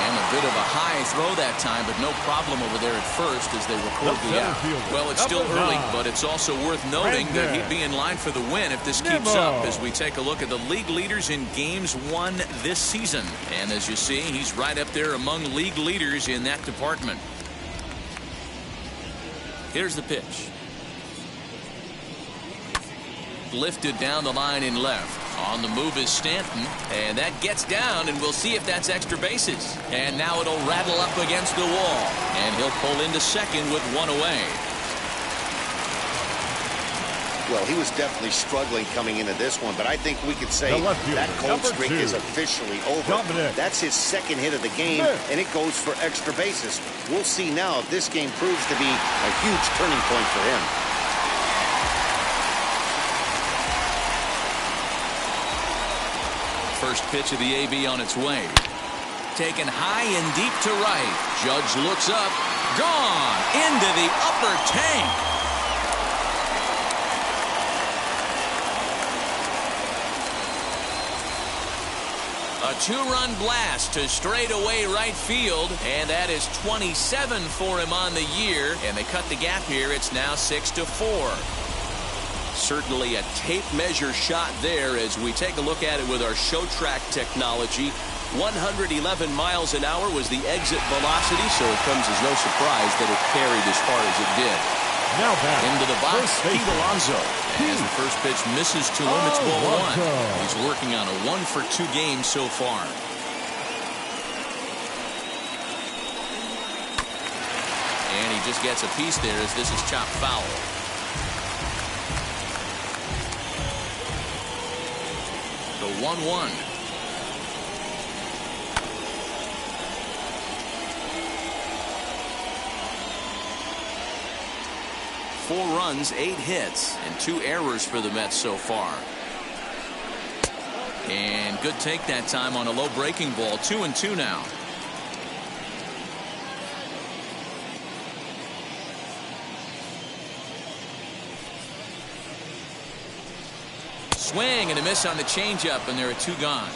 And a bit of a high throw that time, but no problem over there at first as they record the out. Well, it's still early, but it's also worth noting that he'd be in line for the win if this keeps up as we take a look at the league leaders in games won this season. And as you see, he's right up there among league leaders in that department. Here's the pitch. Lifted down the line in left. On the move is Stanton, and that gets down, and we'll see if that's extra bases. And now it'll rattle up against the wall, and he'll pull into second with one away. Well, he was definitely struggling coming into this one, but I think we could say that cold streak is officially over. That's his second hit of the game, and it goes for extra bases. We'll see now if this game proves to be a huge turning point for him. First pitch of the AB on its way. Taken high and deep to right. Judge looks up. Gone into the upper tank. A two-run blast to straightaway right field, and that is 27 for him on the year, and they cut the gap here. It's now 6-4. Certainly a tape measure shot there as we take a look at it with our show track technology. 111 miles an hour was the exit velocity, so it comes as no surprise that it carried as far as it did. Now back into the box, Pete Alonso. As the first pitch misses to him, it's ball one. He's working on a 1-for-2 game so far. And he just gets a piece there as this is chopped foul. The 1-1. Four runs, 8 hits, and 2 errors for the Mets so far. And good take that time on a low breaking ball. 2-2 now. Swing and a miss on the changeup, and there are 2 gone.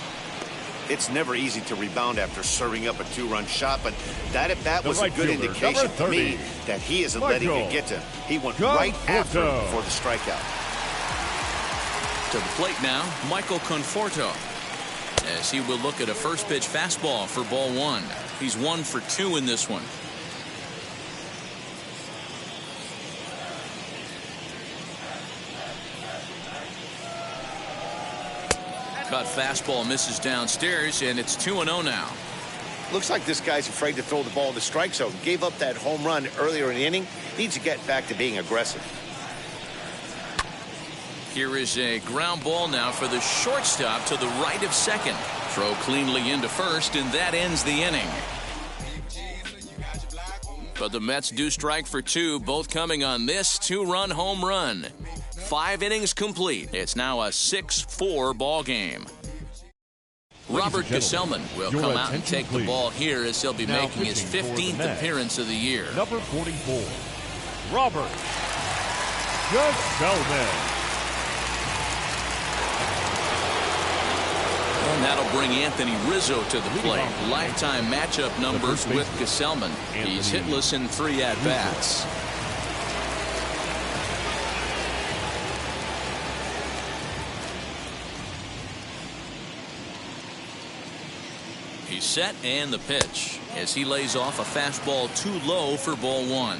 It's never easy to rebound after serving up a 2-run shot, but that at bat was a good indication to me that he isn't letting it get to him. He went right after him before the strikeout. To the plate now, Michael Conforto, as he will look at a first pitch fastball for ball 1. He's 1 for 2 in this one. Cut fastball misses downstairs, and it's 2-0 now. Looks like this guy's afraid to throw the ball in the strike zone. Gave up that home run earlier in the inning. Needs to get back to being aggressive. Here is a ground ball now for the shortstop to the right of second. Throw cleanly into first, and that ends the inning. But the Mets do strike for two, both coming on this 2-run home run. 5 innings complete. It's now a 6-4 ball game. Robert Gesellman will come out and take the ball here as he'll be making his 15th appearance of the year. Number 44, Robert Gesellman. And that'll bring Anthony Rizzo to the plate. Lifetime matchup numbers with Gesellman. He's hitless in 3 at-bats. He's set, and the pitch as he lays off a fastball too low for ball 1.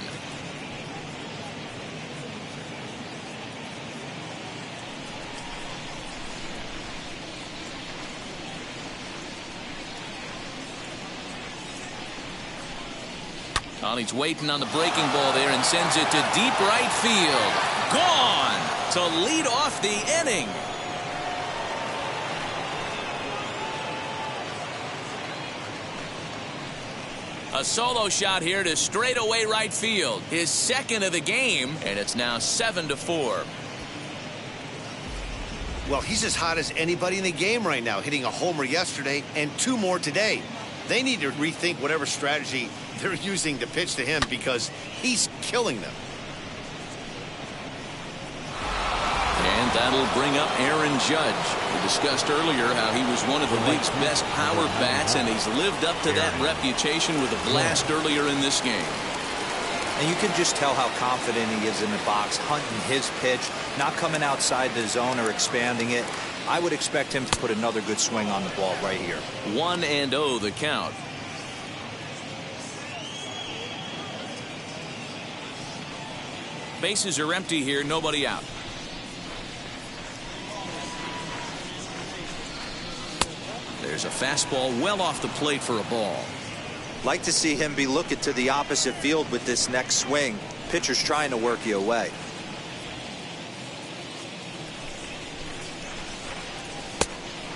He's waiting on the breaking ball there and sends it to deep right field. Gone to lead off the inning. A solo shot here to straightaway right field. His second of the game, and it's now 7-4. Well, he's as hot as anybody in the game right now, hitting a homer yesterday and 2 more today. They need to rethink whatever strategy they're using to pitch to him because he's killing them. And that'll bring up Aaron Judge. We discussed earlier how he was one of the league's best power bats, and he's lived up to that reputation with a blast earlier in this game. And you can just tell how confident he is in the box, hunting his pitch, not coming outside the zone or expanding it. I would expect him to put another good swing on the ball right here. 1-0 the count. Bases are empty here, nobody out. There's a fastball well off the plate for a ball. Like to see him be looking to the opposite field with this next swing. Pitcher's trying to work you away.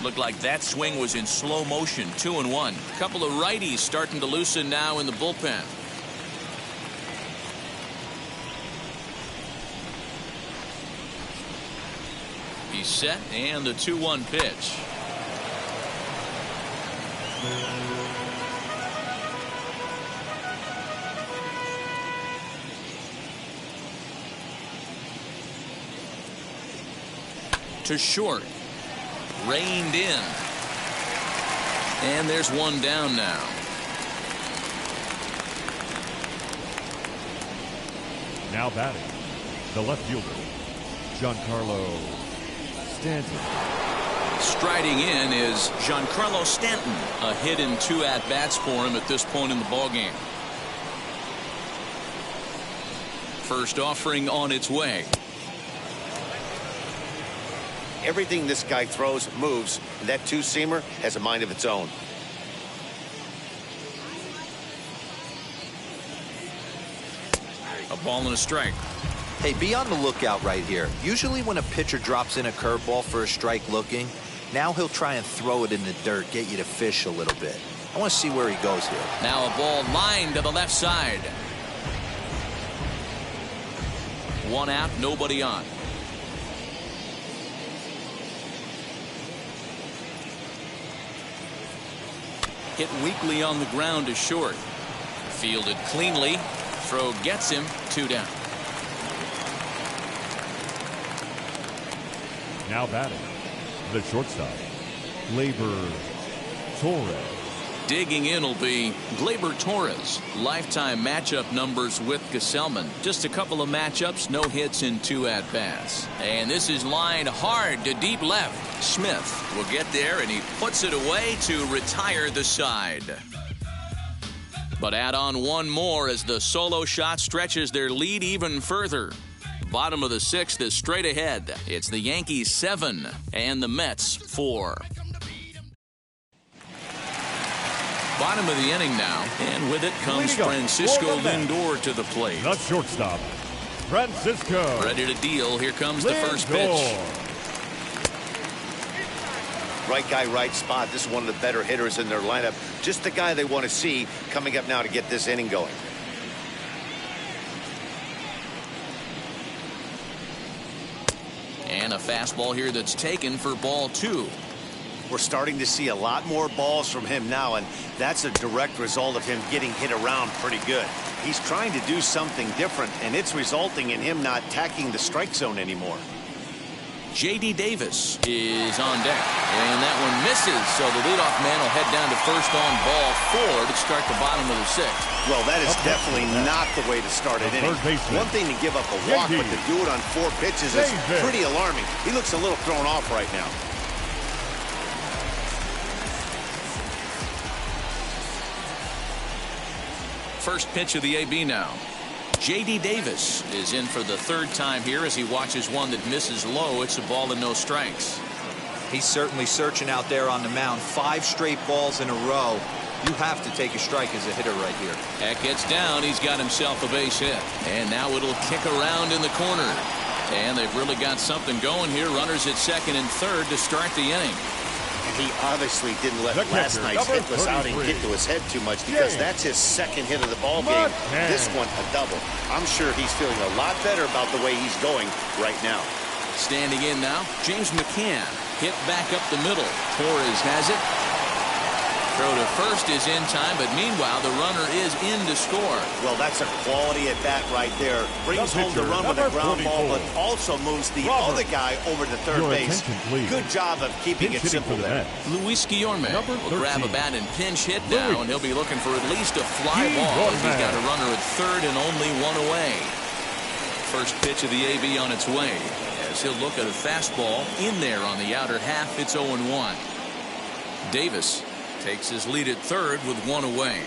Looked like that swing was in slow motion. 2-1. A couple of righties starting to loosen now in the bullpen. He's set, and the 2-1 pitch. To short. Reined in. And there's one down now. Now batting, the left fielder, Giancarlo Stanton. Striding in is Giancarlo Stanton. A hit in 2 at-bats for him at this point in the ballgame. First offering on its way. Everything this guy throws moves, and that 2-seamer has a mind of its own. A ball and a strike. Hey, be on the lookout right here. Usually when a pitcher drops in a curveball for a strike looking, now he'll try and throw it in the dirt, get you to fish a little bit. I want to see where he goes here. Now a ball lined to the left side. 1 out, nobody on. Hit weakly on the ground to short. Fielded cleanly. Throw gets him. 2 down. Now batting, the shortstop, Gleyber Torres. Digging in will be Gleyber Torres. Lifetime matchup numbers with Gesellman. Just a couple of matchups, no hits in 2 at-bats. And this is lined hard to deep left. Smith will get there, and he puts it away to retire the side. But add on one more as the solo shot stretches their lead even further. Bottom of the 6th is straight ahead. It's the Yankees 7 and the Mets 4. Bottom of the inning now, and with it comes Francisco Lindor to the plate. The shortstop, Francisco. Ready to deal. Here comes the first pitch. Right guy, right spot. This is one of the better hitters in their lineup. Just the guy they want to see coming up now to get this inning going. And a fastball here that's taken for ball 2. We're starting to see a lot more balls from him now, and that's a direct result of him getting hit around pretty good. He's trying to do something different, and it's resulting in him not attacking the strike zone anymore. J.D. Davis is on deck, and that one misses, so the leadoff man will head down to first on ball 4 to start the bottom of the 6th. Well, that is definitely not the way to start an inning. One thing to give up a walk, but to do it on 4 pitches is pretty alarming. He looks a little thrown off right now. First pitch of the AB now. J.D. Davis is in for the 3rd time here as he watches one that misses low. It's a ball and no strikes. He's certainly searching out there on the mound. 5 straight balls in a row. You have to take a strike as a hitter right here. That gets down. He's got himself a base hit. And now it'll kick around in the corner. And they've really got something going here. Runners at 2nd and 3rd to start the inning. He obviously didn't let last night's hitless outing get to his head too much, because that's his 2nd hit of the ball game. This one a double. I'm sure he's feeling a lot better about the way he's going right now. Standing in now, James McCann. Hit back up the middle. Torres has it. Throw to first is in time, but meanwhile the runner is in to score. Well, that's a quality at bat right there. Brings home the run with a ground ball, but also moves the other guy over to third base. Good job of keeping it simple there. Luis Guillorme will grab a bat and pinch hit now, and he'll be looking for at least a fly ball as he's got a runner at 3rd and only 1 away. First pitch of the AB on its way as he'll look at a fastball in there on the outer half. It's 0-1. Davis takes his lead at 3rd with 1 away.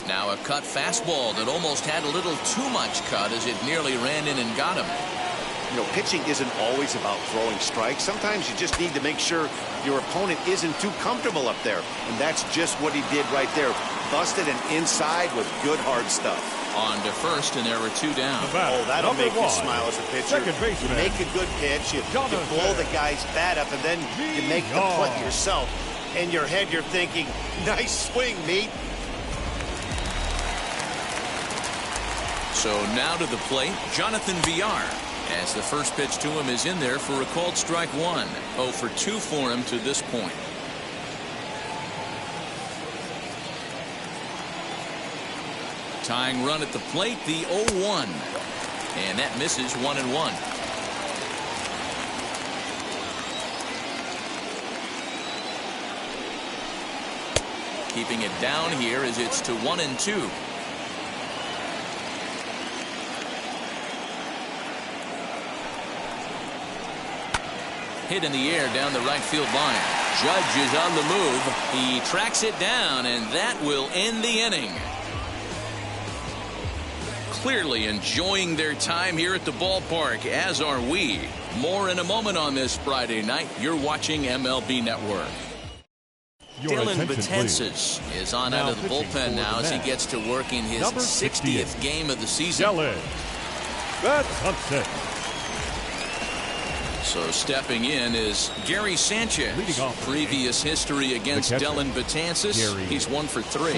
Now a cut fastball that almost had a little too much cut as it nearly ran in and got him. You know, pitching isn't always about throwing strikes. Sometimes you just need to make sure your opponent isn't too comfortable up there. And that's just what he did right there. Busted an inside with good hard stuff. On to first, and there are 2 down. Oh, that'll make you smile as a pitcher. You make a good pitch, you blow the guy's bat up, and then you make the play yourself. In your head, you're thinking, nice swing, meat. So now to the plate, Jonathan Villar, as the first pitch to him is in there for a called strike 1. 0 for 2 for him to this point. Tying run at the plate, the 0-1. And that misses 1-1. Keeping it down here as it's to 1-2. Hit in the air down the right field line. Judge is on the move. He tracks it down, and that will end the inning. Clearly enjoying their time here at the ballpark, as are we. More in a moment on this Friday night. You're watching MLB Network. Dylan Betances is on out of the bullpen now as he gets to work in his 60th game of the season. So stepping in is Gary Sanchez. Previous history against Dylan Betances. He's 1 for 3.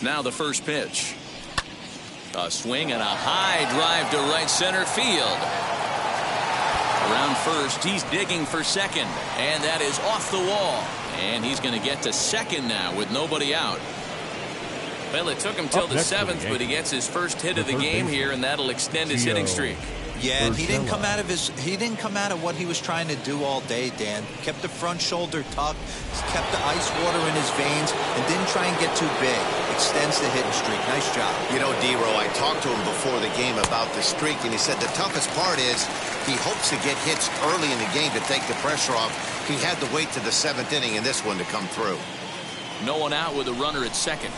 Now the first pitch. A swing and a high drive to right center field. Around first, he's digging for second, and that is off the wall. And he's going to get to second now with nobody out. Well, it took him till the 7th, but he gets his first hit of the game here, and that'll extend his hitting streak. Yeah, and he didn't come out of what he was trying to do all day, Dan. Kept the front shoulder tucked, kept the ice water in his veins, and didn't try and get too big. Extends the hitting streak. Nice job. You know, D-Row, I talked to him before the game about the streak, and he said the toughest part is he hopes to get hits early in the game to take the pressure off. He had to wait to the 7th inning in this one to come through. No one out with a runner at second.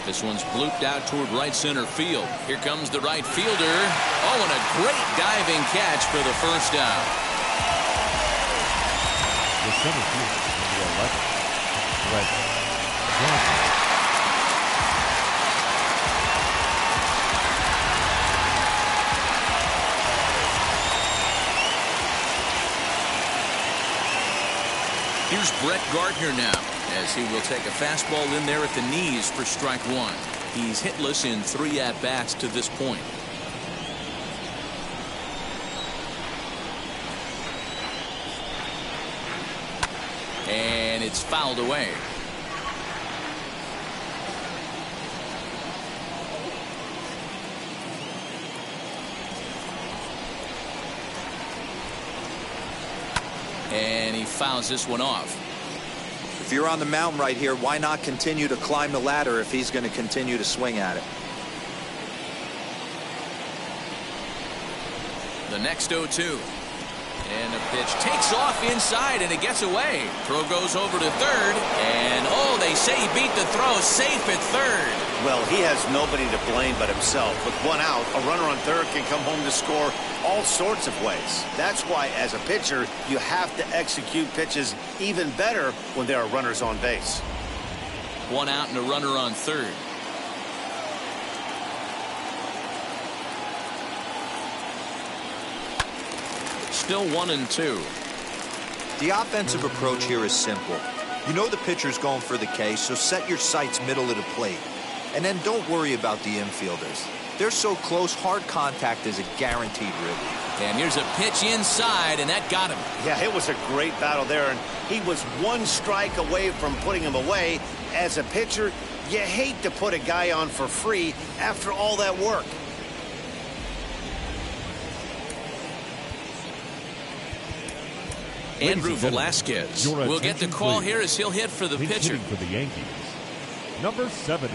This one's blooped out toward right center field. Here comes the right fielder. Oh, and a great diving catch for the first out. The center fielder, number 11, Brett Johnson. Here's Brett Gardner now, as he will take a fastball in there at the knees for strike one. He's hitless in 3 at-bats to this point. And it's fouled away. And he fouls this one off. If you're on the mound right here, why not continue to climb the ladder if he's going to continue to swing at it? The next 0-2. And the pitch takes off inside, and it gets away. Throw goes over to third, and oh, they say he beat the throw. Safe at third. Well, he has nobody to blame but himself. With one out, a runner on third can come home to score all sorts of ways. That's why, as a pitcher, you have to execute pitches even better when there are runners on base. One out and a runner on third. Still 1-2. The offensive approach here is simple. You know the pitcher's going for the K, so set your sights middle of the plate. And then don't worry about the infielders. They're so close, hard contact is a guaranteed ribby. And here's a pitch inside, and that got him. Yeah, it was a great battle there, and he was one strike away from putting him away. As a pitcher, you hate to put a guy on for free after all that work. Andrew Velasquez will get the call here as he'll hit for the pitcher. For the Yankees, number 70.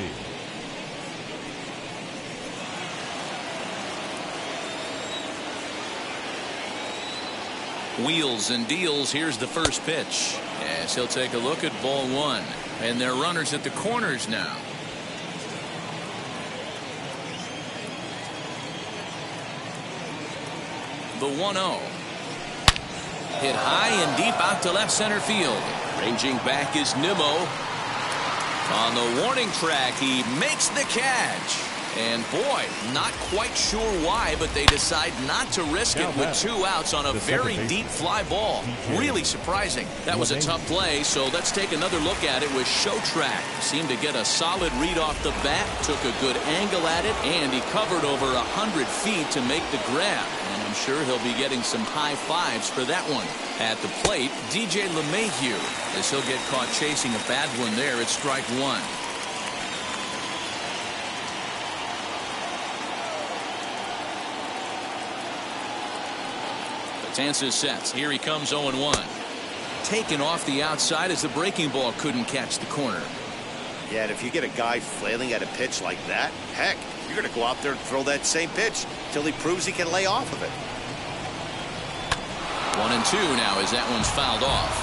Wheels and deals. Here's the first pitch, as he'll take a look at ball one. And they're runners at the corners now. The 1-0. Hit high and deep out to left center field. Ranging back is Nimmo. On the warning track, he makes the catch. And boy, not quite sure why, but they decide not to risk it with 2 outs on a very deep fly ball. Really surprising. That was a tough play, so let's take another look at it with Show Track. Seemed to get a solid read off the bat, took a good angle at it, and he covered over 100 feet to make the grab. And I'm sure he'll be getting some high fives for that one. At the plate, DJ LeMahieu, as he'll get caught chasing a bad one there at strike one. Tanza sets. Here he comes 0-1. Taken off the outside as the breaking ball couldn't catch the corner. Yeah, and if you get a guy flailing at a pitch like that, heck, you're going to go out there and throw that same pitch till he proves he can lay off of it. 1-2 now as that one's fouled off.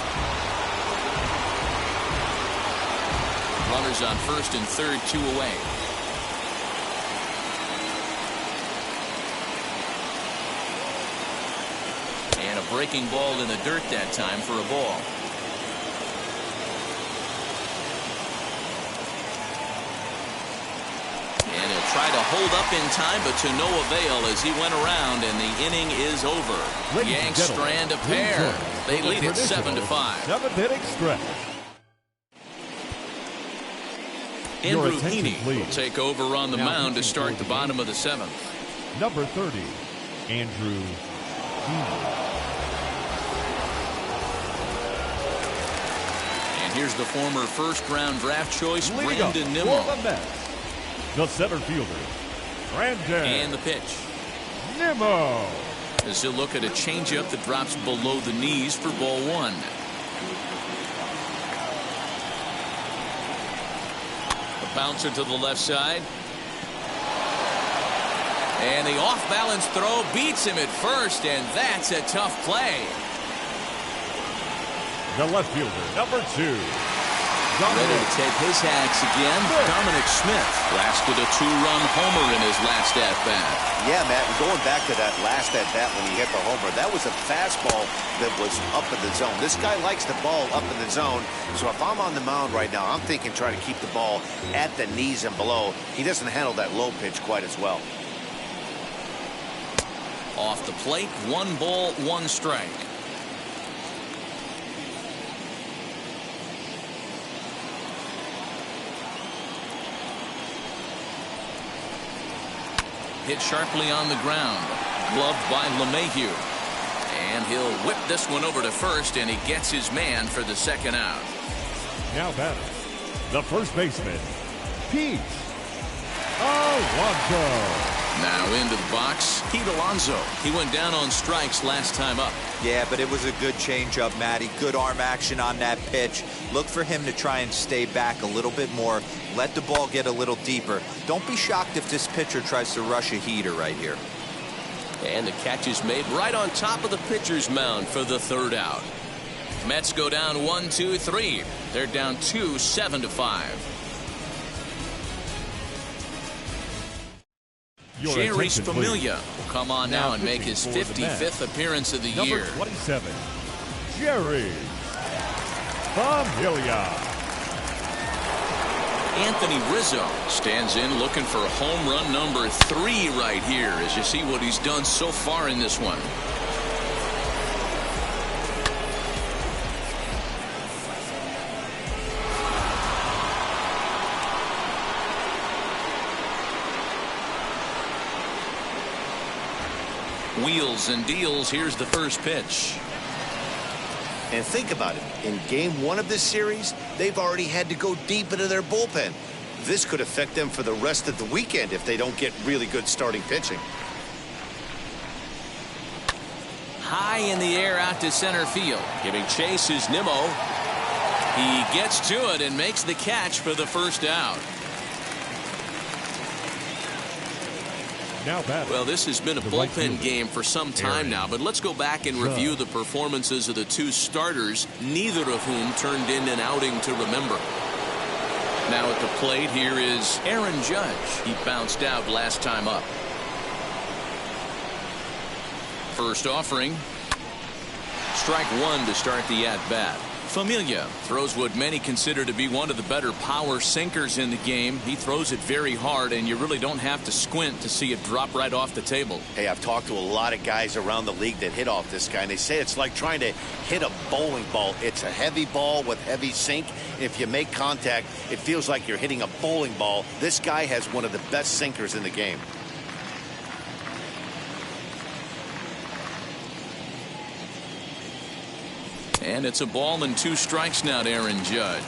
Runners on first and third, 2 away. And a breaking ball in the dirt that time for a ball. And he'll try to hold up in time, but to no avail as he went around, and the inning is over. Yanks strand a pair. They lead it 7-5. 7th-inning stretch. Andrew Heaney will take over on the mound to start the bottom of the 7th. Number 30, Andrew Heaney. And here's the former first-round draft choice, Brandon Nimmo. The center fielder, Brandon. And the pitch. Nimmo. As he'll look at a changeup that drops below the knees for ball one. A bouncer to the left side. And the off-balance throw beats him at first, and that's a tough play. The left fielder, number 2. Ready to take his hacks again. Dominic Smith blasted a 2-run homer in his last at-bat. Yeah, Matt, and going back to that last at-bat when he hit the homer, that was a fastball that was up in the zone. This guy likes the ball up in the zone, so if I'm on the mound right now, I'm thinking trying to keep the ball at the knees and below. He doesn't handle that low pitch quite as well. Off the plate, 1 ball, 1 strike. Hit sharply on the ground. Gloved by LeMahieu. And he'll whip this one over to first, and he gets his man for the second out. Now batting, the first baseman, Pete Alonso. Now into the box, Pete Alonso. He went down on strikes last time up. Yeah, but it was a good changeup, Matty. Good arm action on that pitch. Look for him to try and stay back a little bit more. Let the ball get a little deeper. Don't be shocked if this pitcher tries to rush a heater right here. And the catch is made right on top of the pitcher's mound for the third out. Mets go down 1-2-3. They're down 2, 7-5. Jerry's Familia will come on now and make his 55th appearance of the year. Number 27, Jerry Familia. Anthony Rizzo stands in looking for home run number 3 right here as you see what he's done so far in this one. Wheels and deals. Here's the first pitch. And think about it. In game 1 of this series, they've already had to go deep into their bullpen. This could affect them for the rest of the weekend if they don't get really good starting pitching. High in the air out to center field. Giving chase is Nimmo. He gets to it and makes the catch for the first out. Now batting. Well, this has been a bullpen game for some time now, but let's go back and review the performances of the 2 starters, neither of whom turned in an outing to remember. Now at the plate, here is Aaron Judge. He bounced out last time up. First offering. Strike 1 to start the at-bat. Familia throws what many consider to be one of the better power sinkers in the game. He throws it very hard, and you really don't have to squint to see it drop right off the table. Hey, I've talked to a lot of guys around the league that hit off this guy, and they say it's like trying to hit a bowling ball. It's a heavy ball with heavy sink. If you make contact, it feels like you're hitting a bowling ball. This guy has one of the best sinkers in the game. And it's a ball and 2 strikes now to Aaron Judge.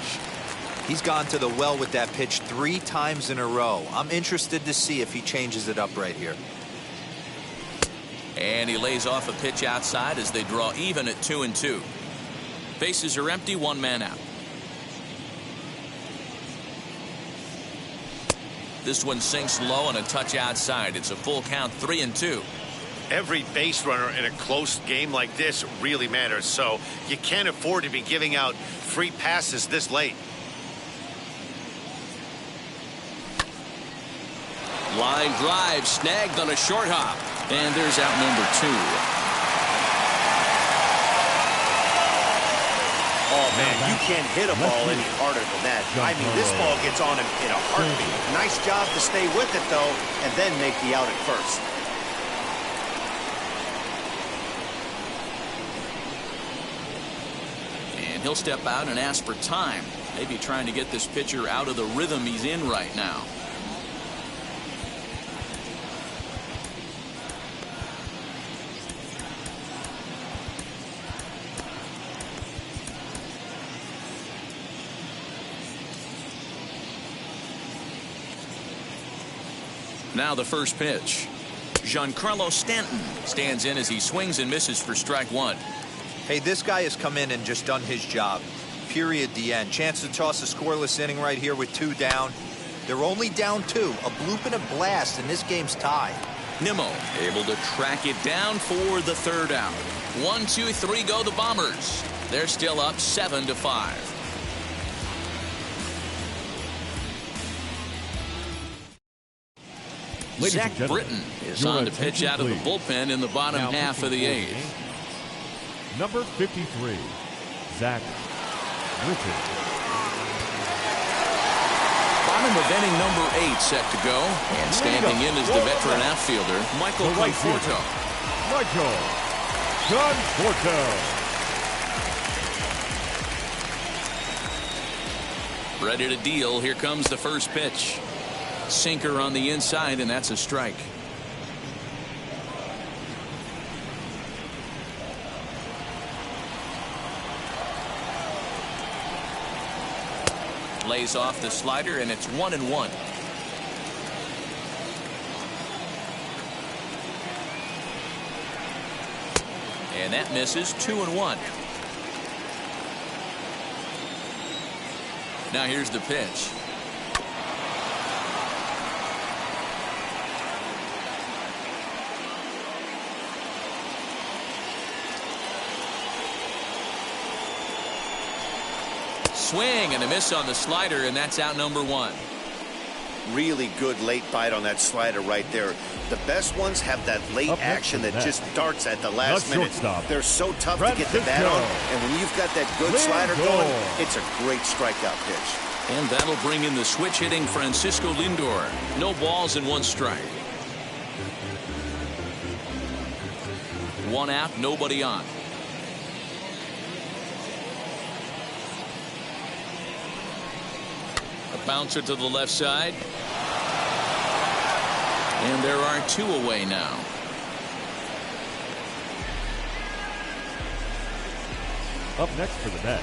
He's gone to the well with that pitch 3 times in a row. I'm interested to see if he changes it up right here. And he lays off a pitch outside as they draw even at 2-2. Bases are empty, 1 man out. This one sinks low and a touch outside. It's a full count, 3-2. Every base runner in a close game like this really matters, so you can't afford to be giving out free passes this late. Line drive snagged on a short hop. And there's out number 2. Oh, man, you can't hit a ball any harder than that. I mean, this ball gets on him in a heartbeat. Nice job to stay with it, though, and then make the out at first. He'll step out and ask for time. Maybe trying to get this pitcher out of the rhythm he's in right now. Now the first pitch. Giancarlo Stanton stands in as he swings and misses for strike one. Hey, this guy has come in and just done his job. Period. The end. Chance to toss a scoreless inning right here with 2 down. They're only down 2. A bloop and a blast, and this game's tied. Nimmo able to track it down for the third out. 1, 2, 3 go the Bombers. They're still up 7-5. Zach Britton is on to pitch out of the bullpen in the bottom half of the 8th. Number 53, Zach Britton. Bottom of inning number 8 set to go. And standing in is the veteran outfielder, Michael Conforto. Michael Conforto. Ready to deal. Here comes the first pitch. Sinker on the inside, and that's a strike. Lays off the slider, and it's 1-1. And that misses. 2-1. Now here's the pitch. Swing and a miss on the slider, and that's out number 1. Really good late bite on that slider right there. The best ones have that late action that just darts at the last minute. They're so tough to get the bat on, and when you've got that good slider going, it's a great strikeout pitch. And that'll bring in the switch hitting Francisco Lindor. No balls and 1 strike. 1 out, nobody on. Bouncer to the left side. And there are 2 away now. Up next for the Mets,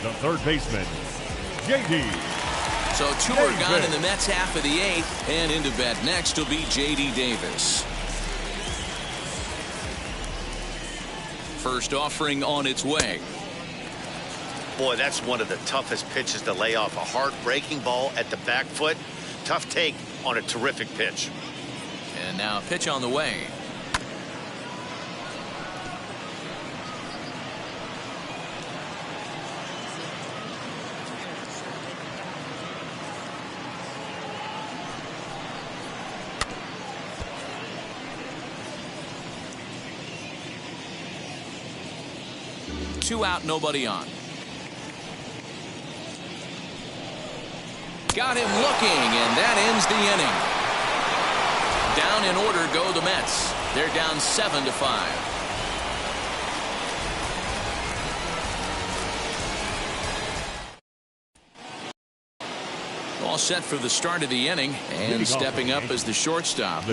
the third baseman, J.D. So 2 are gone in the Mets half of the 8th. And into bat next will be J.D. Davis. First offering on its way. Boy, that's one of the toughest pitches to lay off. A hard breaking ball at the back foot. Tough take on a terrific pitch. And now a pitch on the way. Two out, nobody on. Got him looking, and that ends the inning. Down in order go the Mets. They're down 7-5. All set for the start of the inning, and stepping up as the shortstop.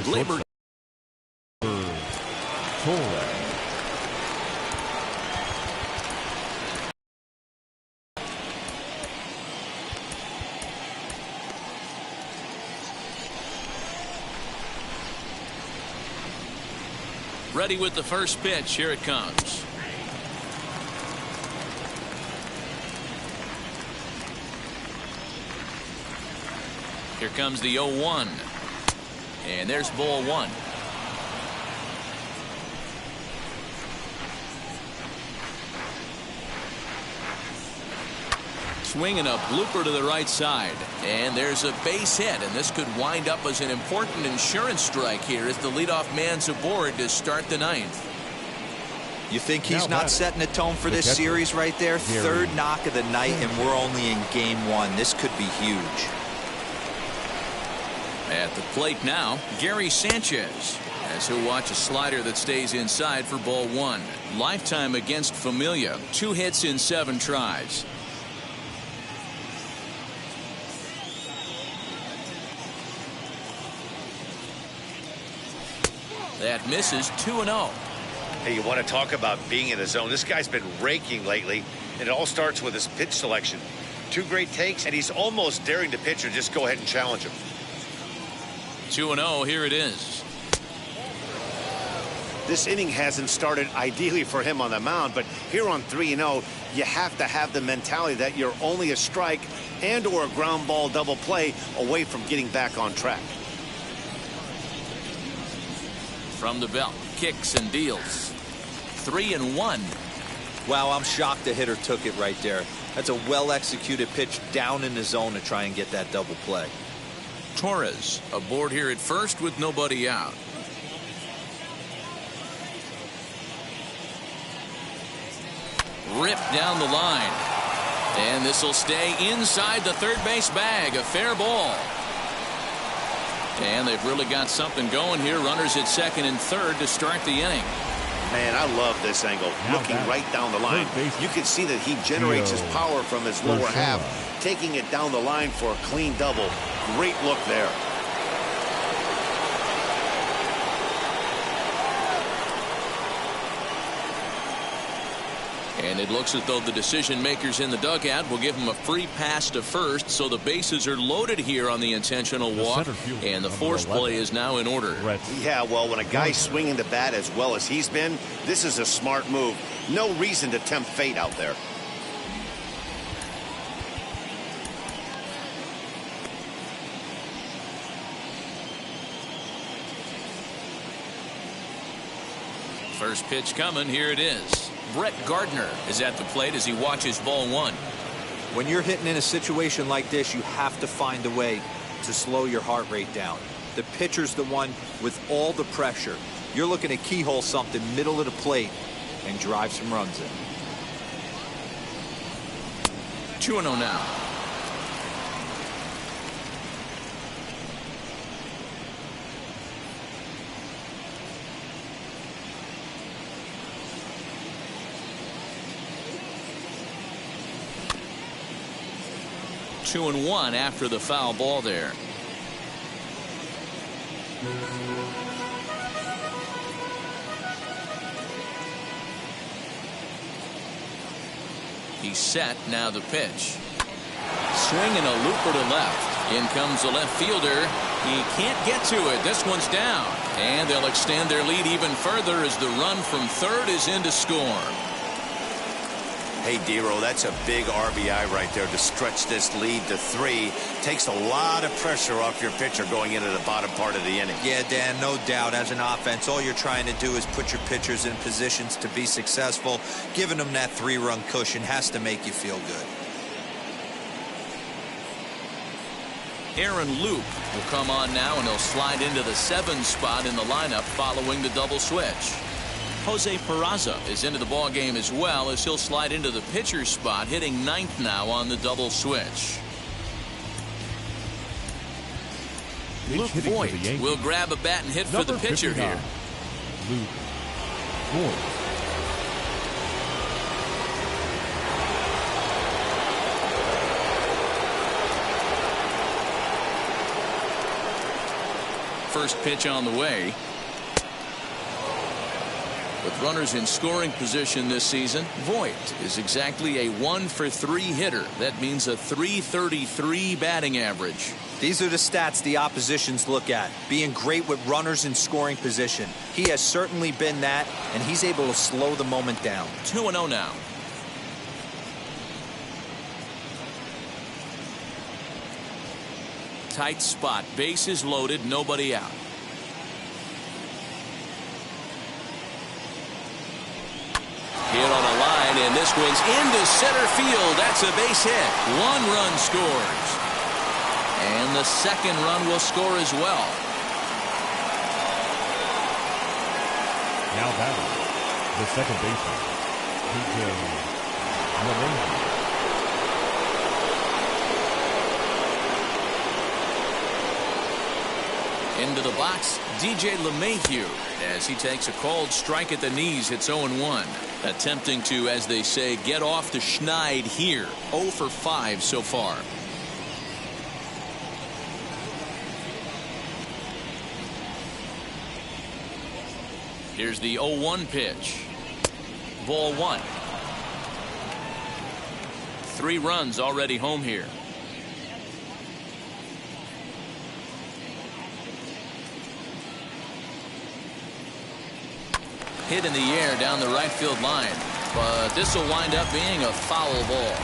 Ready with the first pitch. Here it comes. Here comes the 0-1. And there's ball 1. Swinging a blooper to the right side. And there's a base hit, and this could wind up as an important insurance strike here as the leadoff man's aboard to start the 9th. You think he's not setting a tone for this series right there? Third knock of the night, and we're only in game 1. This could be huge. At the plate now, Gary Sanchez, as he'll watch a slider that stays inside for ball 1. Lifetime against Familia. 2 hits in 7 tries. That misses. 2-0. Hey, you want to talk about being in the zone? This guy's been raking lately, and it all starts with his pitch selection. 2 great takes, and he's almost daring the pitcher just go ahead and challenge him. 2-0, here it is. This inning hasn't started ideally for him on the mound, but here on 3-0, you have to have the mentality that you're only a strike and or a ground ball double play away from getting back on track. From the belt, kicks and deals. 3-1. Wow, I'm shocked the hitter took it right there. That's a well-executed pitch down in the zone to try and get that double play. Torres aboard here at first with nobody out. Ripped down the line. And this will stay inside the third base bag. A fair ball. And they've really got something going here. Runners at second and third to start the inning. Man, I love this angle. Looking right down the line. You can see that he generates his power from his lower half, taking it down the line for a clean double. Great look there. And it looks as though the decision makers in the dugout will give him a free pass to first, so the bases are loaded here on the intentional walk, and the force play is now in order. Yeah, well, when a guy's swinging the bat as well as he's been, this is a smart move. No reason to tempt fate out there. First pitch coming, here it is. Brett Gardner is at the plate as he watches ball one. When you're hitting in a situation like this, you have to find a way to slow your heart rate down. The pitcher's the one with all the pressure. You're looking to keyhole something middle of the plate and drive some runs in. 2-0 now. Two and one after the foul ball there. He's set, now the pitch. Swinging a looper to left. In comes the left fielder. He can't get to it. This one's down. And they'll extend their lead even further as the run from third is in to score. Hey, Dero, that's a big RBI right there to stretch this lead to 3. Takes a lot of pressure off your pitcher going into the bottom part of the inning. Yeah, Dan, no doubt. As an offense, all you're trying to do is put your pitchers in positions to be successful. Giving them that 3-run cushion has to make you feel good. Aaron Loop will come on now, and he'll slide into the 7 spot in the lineup following the double switch. Jose Peraza is into the ball game as well, as he'll slide into the pitcher spot, hitting 9th now on the double switch. Luke Voigt will grab a bat and hit for the pitcher here. Luke Voigt. First pitch on the way. With runners in scoring position this season, Voigt is exactly a 1-for-3 hitter. That means a .333 batting average. These are the stats the oppositions look at. Being great with runners in scoring position. He has certainly been that, and he's able to slow the moment down. 2-0 now. Tight spot, bases loaded, nobody out. Hit on a line, and this one's into center field. That's a base hit. 1 run scores. And the second run will score as well. Now batting, the second baseman, DJ Into the box, DJ LeMahieu, as he takes a called strike at the knees, hits 0-1. Attempting to, as they say, get off the schneid here. 0 for 5 so far. Here's the 0-1 pitch. Ball 1. 3 runs already home here. hit in the air down the right field line. But this will wind up being a foul ball.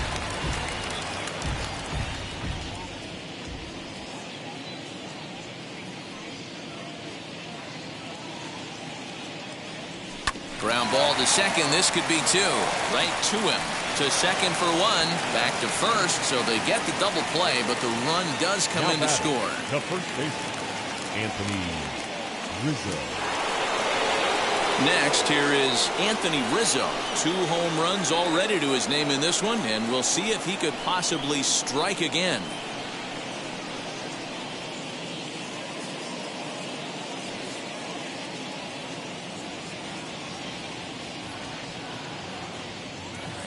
Ground ball to second. This could be two. Right to him. To second for one. Back to first. So they get the double play, but the run does come in to score. The first baseman, Anthony Rizzo. Next, here is Anthony Rizzo. 2 home runs already to his name in this one, and we'll see if he could possibly strike again.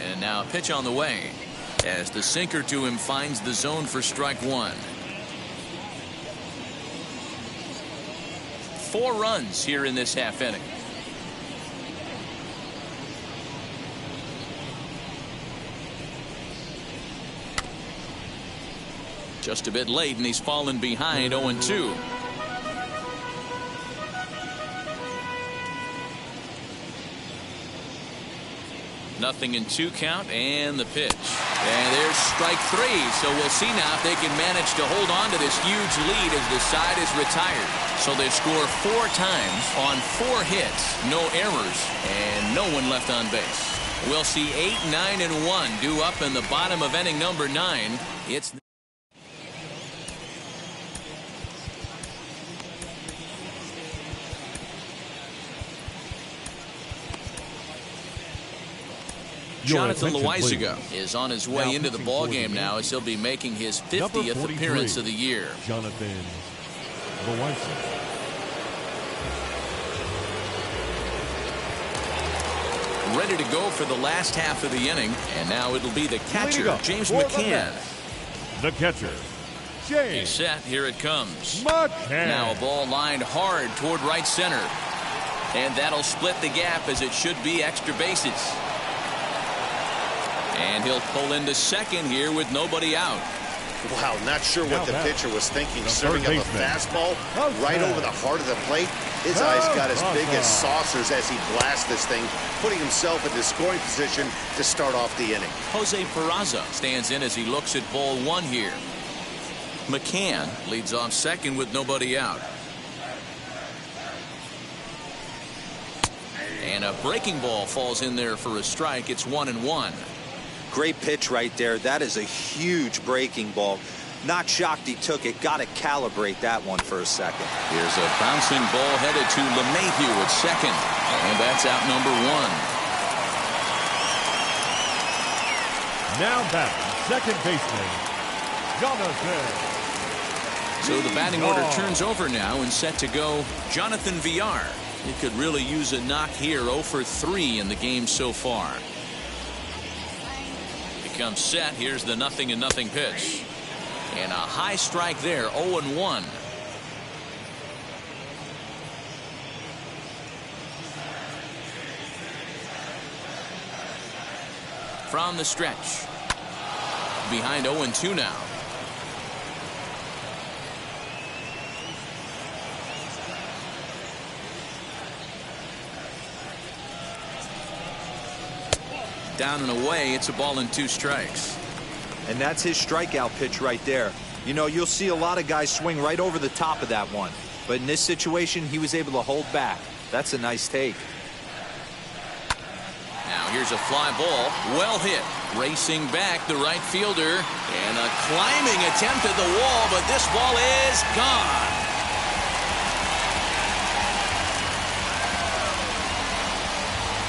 And now a pitch on the way as the sinker to him finds the zone for strike one. 4 runs here in this half inning. Just a bit late, and he's fallen behind 0-2. Nothing in 2 count, and the pitch. And there's strike 3. So we'll see now if they can manage to hold on to this huge lead as the side is retired. So they score 4 times on 4 hits, no errors, and no one left on base. We'll see 8, 9, and 1 due up in the bottom of inning number 9. It's Jonathan Loizaga is on his way into the ballgame now as he'll be making his 50th appearance of the year. Jonathan Loizaga. Ready to go for the last half of the inning, and now it'll be the catcher, James McCann. The catcher, James. He's set. Here it comes. McCann. Now a ball lined hard toward right center, and that'll split the gap as it should be extra bases. And he'll pull into second here with nobody out. Wow, not sure what the pitcher was thinking, serving up a fastball right over the heart of the plate. His eyes got as big as saucers as he blasts this thing, putting himself in the scoring position to start off the inning. Jose Peraza stands in as he looks at ball 1 here. McCann leads off second with nobody out. And a breaking ball falls in there for a strike. It's 1-1. Great pitch right there. That is a huge breaking ball. Not shocked he took it. Got to calibrate that one for a second. Here's a bouncing ball headed to LeMahieu at second. And that's out number 1. Now batting, second baseman, Jonathan. So the batting order turns over now and set to go Jonathan Villar. He could really use a knock here. 0 for 3 in the game so far. Comes set. Here's the 0-0 pitch. And a high strike there. 0-1. From the stretch. Behind 0-2 now. Down and away. It's a ball and 2 strikes. And that's his strikeout pitch right there. You know, you'll see a lot of guys swing right over the top of that one. But in this situation, he was able to hold back. That's a nice take. Now here's a fly ball. Well hit. Racing back the right fielder. And a climbing attempt at the wall, but this ball is gone.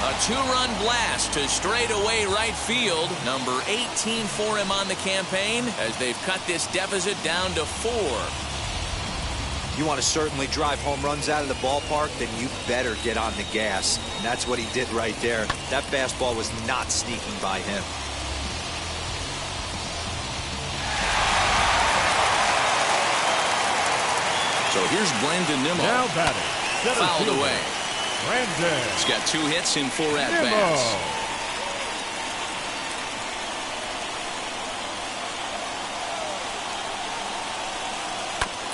A 2-run blast to straightaway right field. Number 18 for him on the campaign as they've cut this deficit down to 4. You want to certainly drive home runs out of the ballpark, then you better get on the gas. And that's what he did right there. That fastball was not sneaking by him. So here's Brandon Nimmo. Now batting, fouled away. Brandon. He's got 2 hits in 4 at-bats.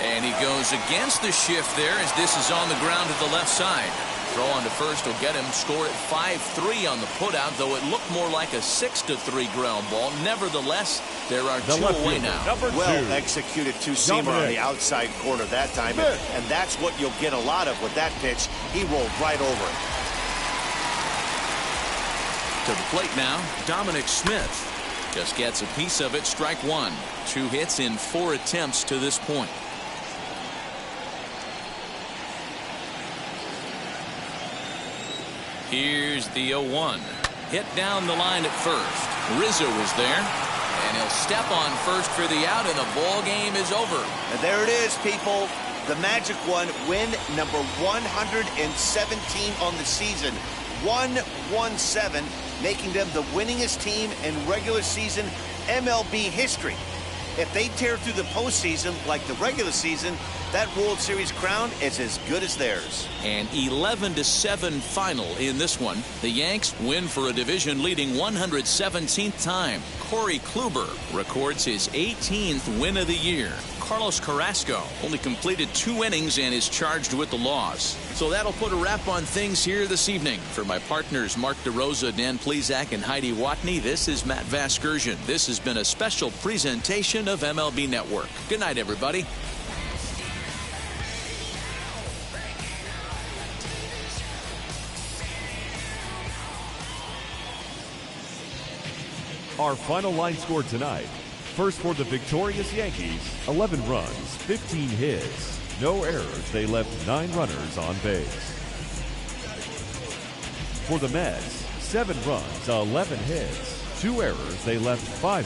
And he goes against the shift there as this is on the ground to the left side. throw on to first will get him. Score at 5-3 on the putout, though it looked more like a 6-3 ground ball. Nevertheless, there are The two left away fielder, now. number Well 2. executed two-seamer on the outside corner that time. And that's what you'll get a lot of with that pitch. He rolled right over it. To the plate now, Dominic Smith. Just gets a piece of it, strike one. 2 hits in 4 attempts to this point. Here's the 0-1. Hit down the line at first. Rizzo is there, and he'll step on first for the out, and the ball game is over. And there it is, people. The magic one, win number 117 on the season. 117, making them the winningest team in regular season MLB history. If they tear through the postseason like the regular season, that World Series crown is as good as theirs. An 11-7 final in this one. The Yanks win for a division-leading 117th time. Corey Kluber records his 18th win of the year. Carlos Carrasco only completed 2 innings and is charged with the loss. So that'll put a wrap on things here this evening. For my partners Mark DeRosa, Dan Plezak, and Heidi Watney, this is Matt Vasgersian. This has been a special presentation of MLB Network. Good night, everybody. Our final line score tonight. First for the victorious Yankees, 11 runs, 15 hits, no errors. They left 9 runners on base. For the Mets, 7 runs, 11 hits, 2 errors. They left 5